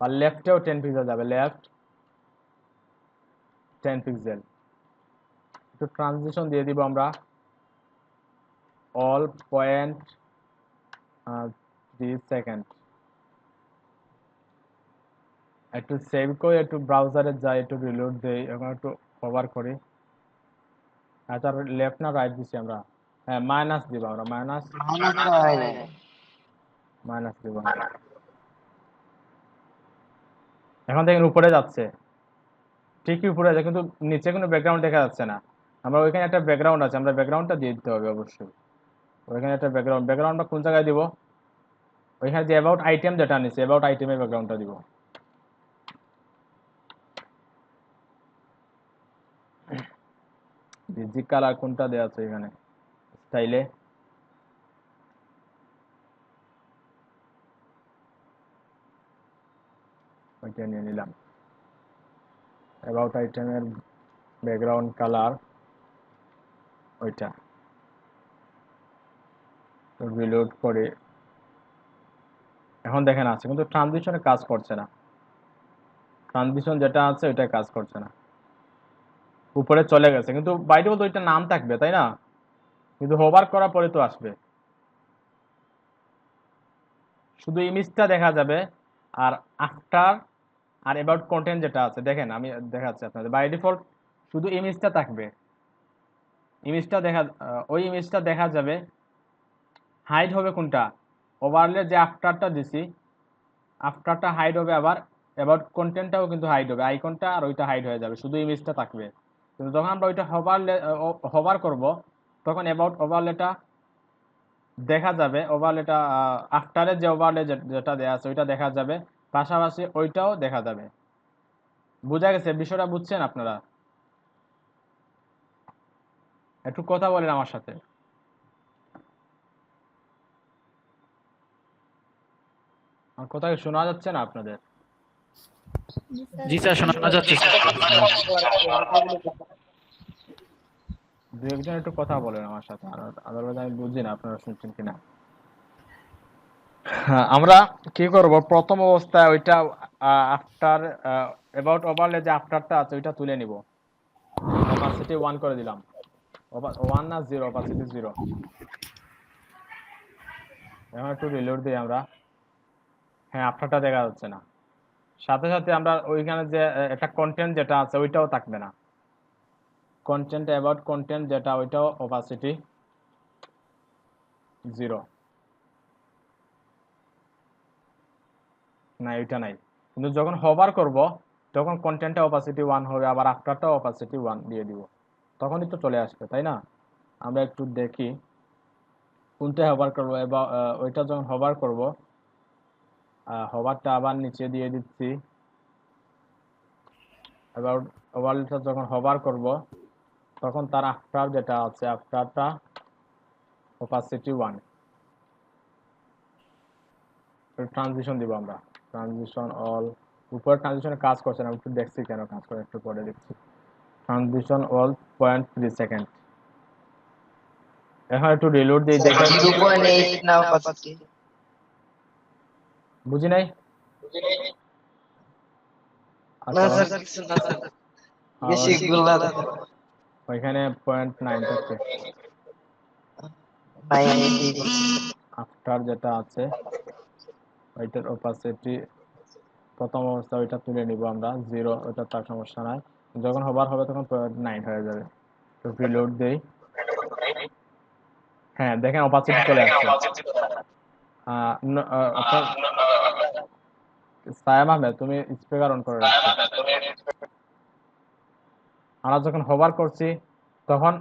আর লেফটেও 10 পিক্সেল যাবে, লেফট 10 পিক্সেল। একটু ট্রানজিশন দিয়ে দিব আমরা, অল পয়েন্ট 3 সেকেন্ড। একটু সেভ করে একটু ব্রাউজারে যাই, একটু রিলোড দেই, এখন একটু কভার করি। আচ্ছা, লেফট না রাইট দিছি আমরা? হ্যাঁ, মাইনাস দিব আমরা, মাইনাস দিব আমরা। এখন দেখেন উপরে যাচ্ছে, ঠিকই উপরে আছে কিন্তু নিচে কোনো ব্যাকগ্রাউন্ড দেখা যাচ্ছে না। আমরা ওইখানে একটা ব্যাকগ্রাউন্ড আছে, আমরা ব্যাকগ্রাউন্ডটা দিয়ে দিতে হবে অবশ্যই। ওইখানে একটা ব্যাকগ্রাউন্ডটা কোন জায়গায় দিব? ওইখানে যে অ্যাবাউট আইটেম যেটা নিচ্ছে, অ্যাবাউট আইটেমের ব্যাকগ্রাউন্ডটা দিব। বেসিক কালার কোনটা দেওয়া আছে এখানে স্টাইলে? ওইটা নিয়ে নিলাম। অ্যাবাউট আইটেমের ব্যাকগ্রাউন্ড কালার ওইটা রিলোড করে এখন দেখেন আছে, কিন্তু ট্রানজিশনে কাজ করছে না। ট্রানজিশন যেটা আছে ওইটা কাজ করছে না, উপরে চলে গেছে, কিন্তু বাইরেও তো ওইটা নাম থাকবে তাই না? কিন্তু হোভার করার পরে তো আসবে, শুধু ইমেজটা দেখা যাবে। আর আফটার আর অ্যাবাউট কন্টেন্ট যেটা আছে, দেখেন আমি দেখাচ্ছি আপনাদের, বাই ডিফল্ট শুধু ইমেজটা থাকবে। ইমেজটা ওই ইমেজটা দেখা যাবে। হাইড হবে কোনটা? ওভারলে যে আফটারটা দিছি, আফটারটা হাইড হবে, আবার অ্যাবাউট কন্টেন্টটাও কিন্তু হাইড হবে, আইকনটা আর ওইটা হাইড হয়ে যাবে, শুধু ইমেজটা থাকবে। কিন্তু যখন আমরা ওইটা হোভার করব, তখন অ্যাবাউট ওভারলেটা দেখা যাবে। ওভারলেটা আফটারের যে ওভারলে যেটা দেওয়া আছে ওইটা দেখা যাবে, পাশাপাশি ওইটাও দেখা যাবে। বোঝা গেছে বিষয়টা? বুঝছেন আপনারা? একটু কথা বলেন আমার সাথে। আমার কথা কি শোনা যাচ্ছে না আপনাদের? জি স্যার, শোনা যাচ্ছে স্যার। দু একজন একটু কথা বলেন আমার সাথে, আদারওয়াইজ আমি বুঝি না আপনারা শুনছেন কিনা। হ্যাঁ, আমরা কি করব, প্রথম অবস্থায় ওইটা আফটার অ্যাবাউট ওভারলে যে আফটারটা আছে ওইটা তুলে নিব। অপাসিটি 1 করে দিলাম। 1 না 0? অপাসিটি 0। এখন একটু রিলোড দিই আমরা। হ্যাঁ, আফটারটা দেখা যাচ্ছে না। সাথে সাথে আমরা ওইখানে যে একটা কন্টেন্ট যেটা আছে ওইটাও থাকবে না। কন্টেন্ট অ্যাবাউট কন্টেন্ট যেটা ওইটাও অপাসিটি 0। না, এটা নাই। কিন্তু যখন হোভার করব তখন কন্টেন্টটা অপাসিটি 1 হবে, আবার আফটারটা অপাসিটি 1 দিয়ে দিব, তখনই তো চলে আসবে তাই না? আমরা একটু দেখি কোনটা হোভার করব। এবার ওইটা যখন হোভার করব, হোভারটা আবার নিচে দিয়ে দিচ্ছি। এবার ওভারটা যখন হোভার করব তখন তার আফটার যেটা আছে আফটারটা অপাসিটি 1। ট্রানজিশন দিব আমরা, ট্রানজিশন অল। উপরে ট্রানজিশনে কাজ করছে না, একটু দেখছি কেন কাজ করে, একটু পরে দেখছি। Transition all 0.3 second. এখন একটু রিলোড দিয়ে দেখেন। 0.8 না opacity? বুঝি নাই। না আচ্ছা, স্যার, কিছু না স্যার, বেশি গুলা ওইখানে 0.9 থাকবে। নাই ঠিক আছে। আফটার যেটা আছে ওইটার অপাসিটি প্রথম অবস্থা ওইটা তুলে নিব আমরা 0, ওইটা তার সমস্যা নাই। যখন হোভার হবে তখন 0.9 হয়ে যাবে। তো রিলোড দেই। হ্যাঁ, দেখেন অপাসিটি চলে আসছে। আপনার সায়াম আহমেদ, তুমি স্পিকার অন করে রাখছো। আমরা যখন হোভার করছি তখন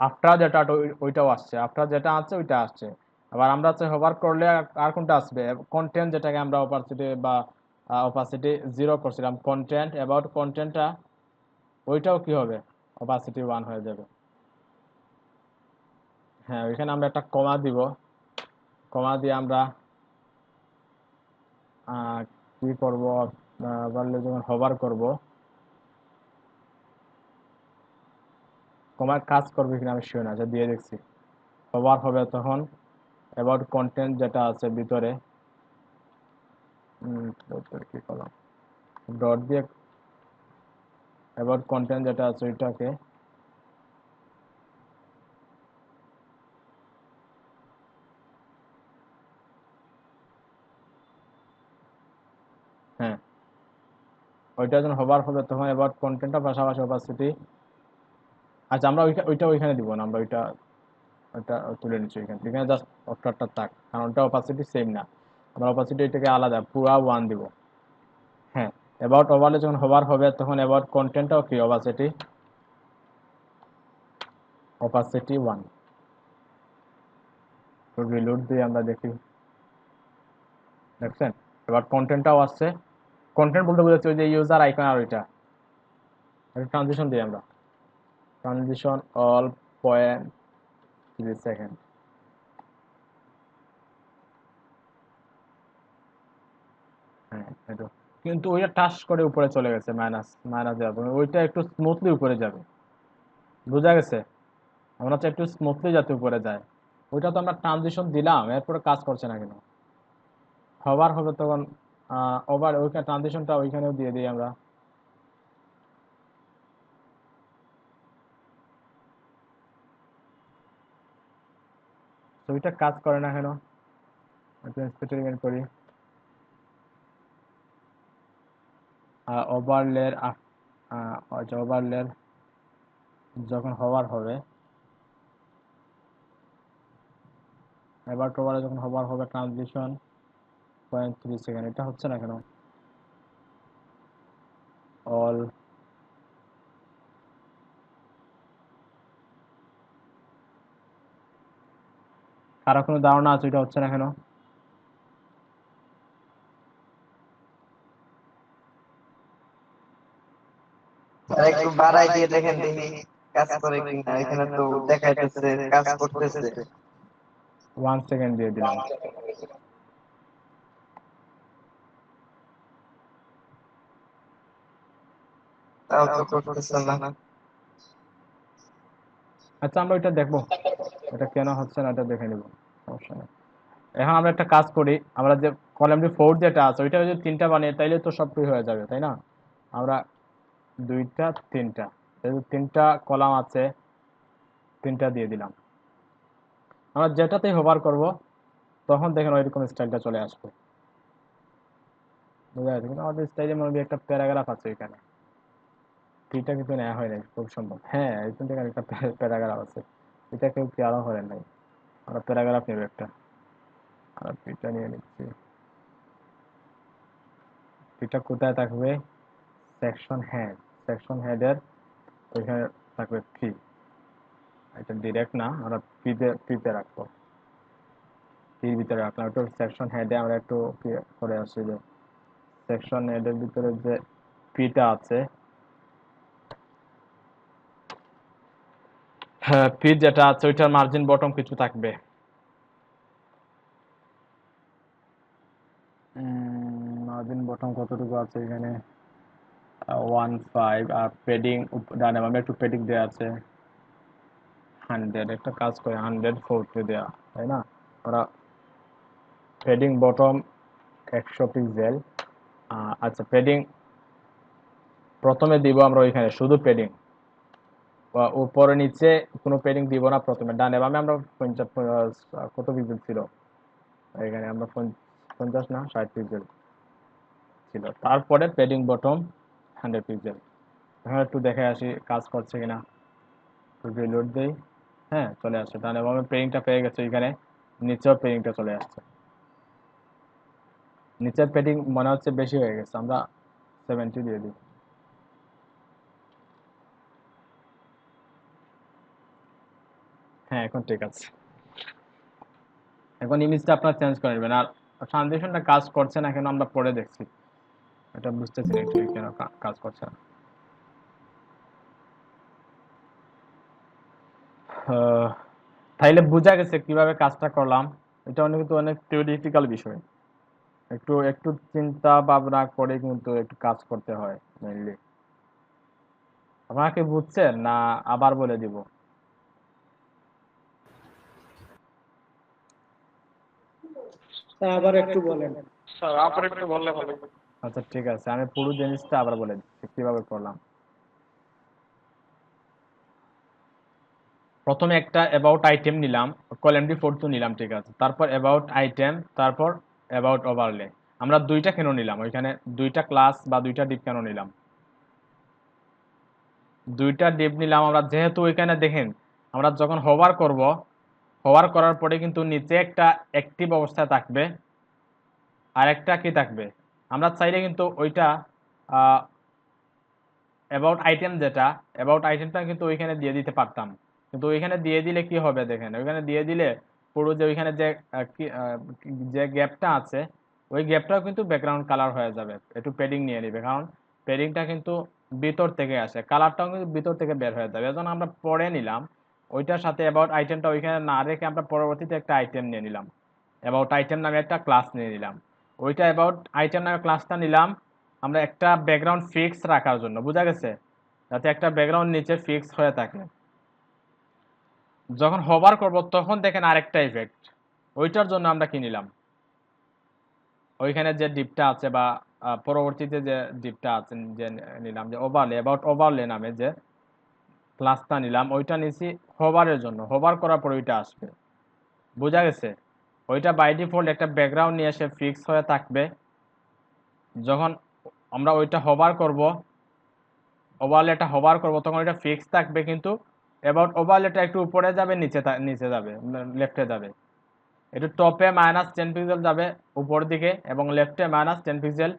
আফটার যেটা ওইটাও আসছে, আফটার যেটা আছে ওইটা আসছে। আবার আমরা হোভার করলে আর কোনটা আসবে? কন্টেন্ট, যেটাকে আমরা অপাসিটি বা অপাসিটি 0 করছিলাম, কন্টেন্ট অ্যাবাউট কন্টেন্টটা ওইটাও কি হবে? অপাসিটি 1 হয়ে যাবে। হ্যাঁ, ওইখানে আমরা একটা কমা দিব। কমা দিয়ে আমরা কি করব, বললে যখন হোভার করব, কমার কাজ করবে কিনা আমি শিওর না, আচ্ছা দিয়ে দেখছি। হোভার হবে তখন অ্যাবাউট কন্টেন্ট যেটা আছে ভিতরে, কি করলাম, ডট দিয়ে অ্যাবাউট কন্টেন্ট যেটা আছে ওইটাকে হ্যাঁ, ওইটা যখন হোভার হবে তখন অ্যাবাউট কন্টেন্টটা পাশাপাশি অপাসিটি। আচ্ছা, আমরা ওইটা ওইখানে দিব না, আমরা ওইটা ওইটা তুলে নিচ্ছি ওইখানে, এখানে জাস্ট অফটারটা থাক, কারণ ওটা অপাসিটি সেম না। আমরা অপাসিটি এটাকে আলাদা পুরা 1 দিব। হ্যাঁ, অ্যাবাউট ওভারলে যখন হোভার হবে তখন অ্যাবাউট কন্টেন্টটাও কি অপাসিটি 1 তো রিলোড দিয়ে আমরা দেখি দেখছেন এবার কন্টেন্টটাও আসছে কন্টেন্ট বলতে বোঝাচ্ছে ওই যে ইউজার আইকন আর ওইটা ট্রানজিশন দিই আমরা ট্রানজিশন অল 0.3 সেকেন্ড হ্যাঁ এটা কিন্তু ওইটা টাচ করে উপরে চলে গেছে মাইনাস যাবে ওইটা একটু স্মুথলি উপরে যাবে বোঝা গেছে আমরা চাই একটু স্মুথলি যাতে উপরে যায় ওইটা তো আমরা ট্রানজিশন দিলাম এরপরে কাজ করছে না কেন হবার হবে তখন ওভার ওইখানে ট্রানজিশনটা ওইখানেও দিয়ে দিই আমরা তো ওইটা কাজ করে না কেন একটু এক্সপেরিমেন্ট করি ওভারলের ওভারলের যখন হওয়ার হবে এবার টোভারে যখন হবার হবে ট্রানজিশন 0.3 সেকেন্ড এটা হচ্ছে না কেন অল কারো কোনো ধারণা আছে এটা হচ্ছে না কেন আর একটু বাড়াই দিয়ে দেখেন দেখি কাজ করে কিনা এখানে তো দেখাইতেছে কাজ করতেছে 1 সেকেন্ড দিয়ে দিলাম তাও তো করতেছে না আচ্ছা আমরা ওইটা দেখবো এটা কেন হচ্ছে না এটা দেখে নিব সমস্যা নেই এখন আমরা একটা কাজ করি আমরা যে কলামটি 4 যেটা আছে ওইটা যদি 3টা বানিয়ে তাইলে তো সবটাই হয়ে যাবে তাই না আমরা 2টা 3টা যেহেতু 3টা কলাম আছে 3টা দিয়ে দিলাম আমরা যেটাতেই হোভার করব তখন দেখেন ওইরকম স্টাইলটা চলে আসবে বুঝা গেছে কিন্তু আমাদের স্টাইলের মধ্যে একটা প্যারাগ্রাফ আছে এখানে এটা কিন্তু নেওয়া হয় নাই খুব সম্ভব হ্যাঁ এখান থেকে একটা প্যারাগ্রাফ আছে এটা কেউ কি আরো করেন নাই আমরা প্যারাগ্রাফ নেব একটা আর এটা নিয়ে নিচ্ছি এটা কোথায় থাকবে সেকশন হেডের ওইখানে থাকবে ফি এটা ডিরেক্ট না আমরা ফিতে রাখবো ফির ভিতরে রাখলাম একটু সেকশন হেডে আমরা একটু করে আসছি যে সেকশন হেডের ভিতরে যে ফিটা আছে হ্যাঁ ফি যেটা আছে ওইটার মার্জিন বটম কিছু থাকবে মার্জিন বটম কতটুকু আছে এখানে 1.5 আর পেডিং ডানে বামে একটু পেডিং দেওয়া আছে 100 একটা কাজ করে 140 দেওয়া তাই না ওরা পেডিং বটম 100 পিক্সেল আচ্ছা পেডিং প্রথমে দিব আমরা ওইখানে শুধু পেডিং উপরে নিচে কোনো পেডিং দিব না প্রথমে ডানে বামে আমরা 50 কত পিক্সেল ছিল এখানে আমরা 50 না 60 পিক্সেল ছিল তারপরে পেডিং বটম 100 পিক্সেল এখন একটু দেখে আসি কাজ করছে কিনা রিলোড দেই হ্যাঁ চলে আসছে ডানে বামে পেডিংটা পেয়ে গেছে এখানে নিচেও পেডিংটা চলে আসছে নিচের পেডিং মনে হচ্ছে বেশি হয়ে গেছে আমরা 70 দিয়ে দিই হ্যাঁ এখন ঠিক আছে এখন ইমেজটা আপনারা চেঞ্জ করে নেবেন আর ট্রানজিশনটা কাজ করছে না কেন আমরা পরে দেখছি এটা বুঝতেছি না একটু কেন কাজ করছে না তাইলে বোঝা গেছে কিভাবে কাজটা করলাম এটা অনেক থিওরিটিক্যাল বিষয় একটু একটু চিন্তা ভাবনা করে কিন্তু একটু কাজ করতে হয় মেইনলি আপনারা কি বুঝছেন না আবার বলে দিব আবার একটু বলেন। স্যার আবার একটু বললে ভালো হতো। আচ্ছা ঠিক আছে আমি পুরো জিনিসটা আবার বলে দিচ্ছি কিভাবে করলাম প্রথমে একটা অ্যাবাউট আইটেম নিলাম কলামটি 4 নিলাম ঠিক আছে তারপর অ্যাবাউট আইটেম তারপর অ্যাবাউট ওভারলে আমরা দুইটা কেন নিলাম ওইখানে দুইটা ক্লাস বা দুইটা ডিপ কেন নিলাম দুইটা ডিপ নিলাম আমরা যেহেতু ওইখানে দেখেন আমরা যখন হোভার করব হোভার করার পরে কিন্তু নিচে একটা অ্যাক্টিভ অবস্থায় থাকবে আর একটা কি থাকবে আমরা চাইলে কিন্তু ওইটা অ্যাবাউট আইটেম যেটা, অ্যাবাউট আইটেমটা কিন্তু ওইখানে দিয়ে দিতে পারতাম, কিন্তু ওইখানে দিয়ে দিলে কি হবে দেখেন, ওইখানে দিয়ে দিলে পুরো যে ওইখানে যে গ্যাপটা আছে ওই গ্যাপটাও কিন্তু ব্যাকগ্রাউন্ড কালার হয়ে যাবে, একটু পেডিং নিয়ে নিবে, কারণ পেডিংটা কিন্তু ভিতর থেকে আসে, কালারটাও কিন্তু ভিতর থেকে বের হয়ে যাবে। এজন্য আমরা পরে নিলাম ওইটার সাথে অ্যাবাউট আইটেমটা ওইখানে না রেখে আমরা পরবর্তীতে একটা আইটেম নিয়ে নিলাম, অ্যাবাউট আইটেম নামে একটা ক্লাস নিয়ে নিলাম। ওইটা অ্যাবাউট আইটেম নামে ক্লাসটা নিলাম আমরা একটা ব্যাকগ্রাউন্ড ফিক্স রাখার জন্য, বোঝা গেছে, যাতে একটা ব্যাকগ্রাউন্ড নিচে ফিক্স হয়ে থাকে। যখন হোভার করব তখন দেখেন আরেকটা ইফেক্ট, ওইটার জন্য আমরা কি নিলাম, ওইখানে যে ডিপটা আছে বা পরবর্তীতে যে ডিপটা আছে যে নিলাম যে ওভারলে, অ্যাবাউট ওভারলে নামে যে ক্লাসটা নিলাম, ওইটা নিছি হোভারের জন্য, হোভার করার পর ওইটা আসবে, বোঝা গেছে। ওইটা বাই ডিফল্ট একটা ব্যাকগ্রাউন্ড নিয়ে এসে ফিক্স হয়ে থাকবে, যখন আমরা ওইটা হোভার করব, ওভারলেটা হোভার করব তখন ওইটা ফিক্স থাকবে, কিন্তু অ্যাবাউট ওভারলেটা একটু উপরে যাবে, নিচে যাবে, লেফটে যাবে, একটু টপে -10 পিক্সেল যাবে উপর দিকে এবং লেফটে -10 পিক্সেল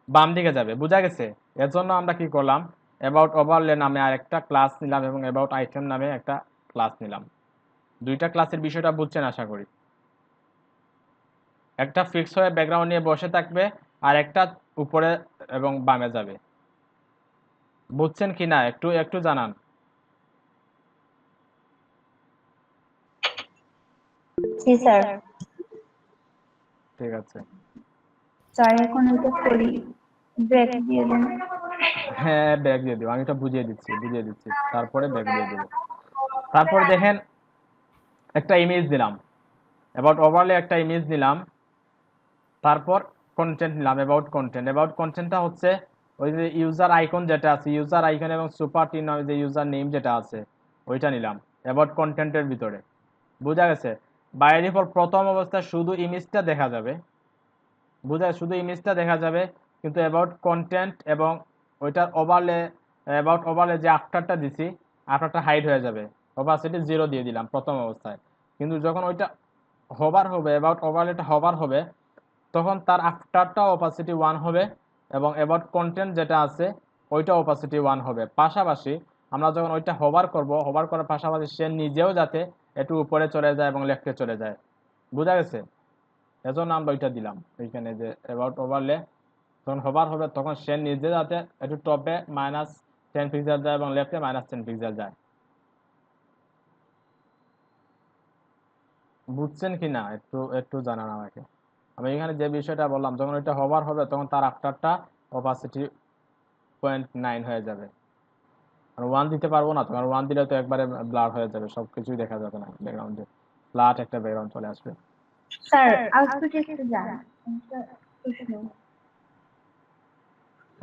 বাম দিকে যাবে, বোঝা গেছে। এর জন্য আমরা কি করলাম, অ্যাবাউট ওভারলে নামে আরেকটা ক্লাস নিলাম এবং অ্যাবাউট আইটেম নামে একটা ক্লাস নিলাম। দুইটা ক্লাসের বিষয়টা বুঝছেন আশা করি। একটা ফিক্স হয়ে ব্যাকগ্রাউন্ড নিয়ে বসে থাকবে আর একটা উপরে এবং বামে যাবে, বুঝছেন কি না একটু একটু জানান। জি স্যার। ঠিক আছে, স্যার এখন এটা করি, ব্রেক দিয়ে দেন। হ্যাঁ ব্যাক দিয়ে দেবো, আমি এটা বুঝিয়ে দিচ্ছি তারপরে ব্যাক দিয়ে দেবো। তারপরে দেখেন একটা ইমেজ দিলাম, অ্যাবাউট ওভারলে একটা ইমেজ নিলাম, তারপর কন্টেন্ট নিলাম, অ্যাবাউট কন্টেন্টটা হচ্ছে ওই যে ইউজার আইকন যেটা আছে, ইউজার আইকন এবং সুপার টি নামে যে ইউজার নেম যেটা আছে ওইটা নিলাম অ্যাবাউট কন্টেন্টের ভিতরে, বোঝা গেছে। বাই ডিফল্ট প্রথম অবস্থায় শুধু ইমেজটা দেখা যাবে, শুধু ইমেজটা দেখা যাবে, কিন্তু অ্যাবাউট কন্টেন্ট এবং ওইটার অ্যাবাউট ওভারলে যে আফটারটা দিছি, আফটারটা হাইড হয়ে যাবে, অপাসিটি 0 দিয়ে দিলাম প্রথম অবস্থায়। কিন্তু যখন ওইটা হোভার হবে, অ্যাবাউট ওভারলেটা হোভার হবে, তখন তার আফটারটা অপাসিটি 1 হবে এবং অ্যাবাউট কন্টেন্ট যেটা আছে ওইটা অপাসিটি 1 হবে। পাশাপাশি আমরা যখন ওইটা হোভার করব, হোভার করার পাশাপাশি সে নিজেও যাতে একটু উপরে চলে যায় এবং লেফটে চলে যায়, বোঝা গেছে। এজন্য আমরা ওইটা দিলাম এইখানে যে অ্যাবাউট ওভারলে যখন হোভার হবে তখন সে নিজে যাতে একটু টপে -10 পিক্সেল যায় এবং লেফটে -10 পিক্সেল যায়, বুঝছেন কি না একটু একটু জানান আমাকে। আমি এখানে যে বিষয়টা বললাম, যখন ওইটা হোভার হবে তখন তার আফটারটা অপাসিটি 0.9 হয়ে যাবে, আর 1 দিতে পারবো না, তখন 1 দিলে তো একবারে ব্লার হয়ে যাবে, সবকিছুই দেখা যাবে না, ব্যাকগ্রাউন্ডে ফ্ল্যাট একটা ব্যাকগ্রাউন্ড চলে আসবে। স্যার আউটপুটে একটু যান।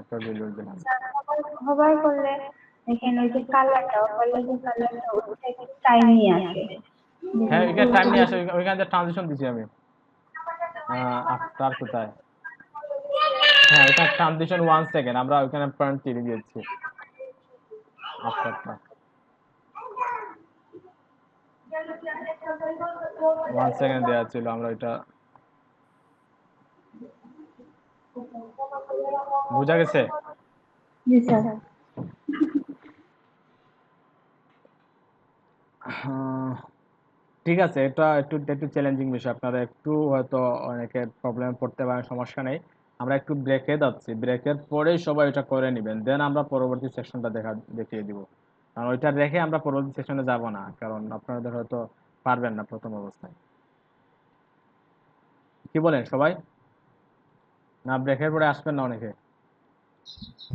একটা রিলোড দিলাম, হোভার করলে দেখেন ওই যে কালারটা, ওভারলে যে কালারটা ওটা একটু টাইম নিয়ে আসে। হ্যাঁ এখানে টাইম নিয়ে আসে, ওইখানে যে ট্রানজিশন দিছি আমি, আফটার কোথায়, হ্যাঁ এটা ট্রানজিশন 1 সেকেন্ড, আমরা ওইখানে 0.3 দিয়েছি আফটারটা, 1 সেকেন্ড দেওয়া ছিল, আমরা ওইটা, বোঝা গেছে। জি স্যার। ঠিক আছে, এটা একটু একটু চ্যালেঞ্জিং বিষয়, আপনারা একটু হয়তো অনেকে প্রবলেমে পড়তে পারেন, সমস্যা নেই। আমরা একটু ব্রেকে যাচ্ছি, ব্রেকের পরেই সবাই এটা করে নেবেন, দেন আমরা পরবর্তী সেকশনটা দেখিয়ে দিব, কারণ ওইটা রেখে আমরা পরবর্তী সেকশনে যাব না, কারণ আপনাদের হয়তো পারবেন না প্রথম অবস্থায়। কি বলেন সবাই, না ব্রেকের পরে আসবেন না অনেকে?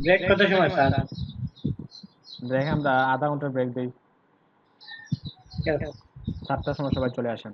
ব্রেক কত সময় স্যার? ব্রেক আমরা আধা ঘন্টার ব্রেক দিই, 7টার সময় সবাই চলে আসেন।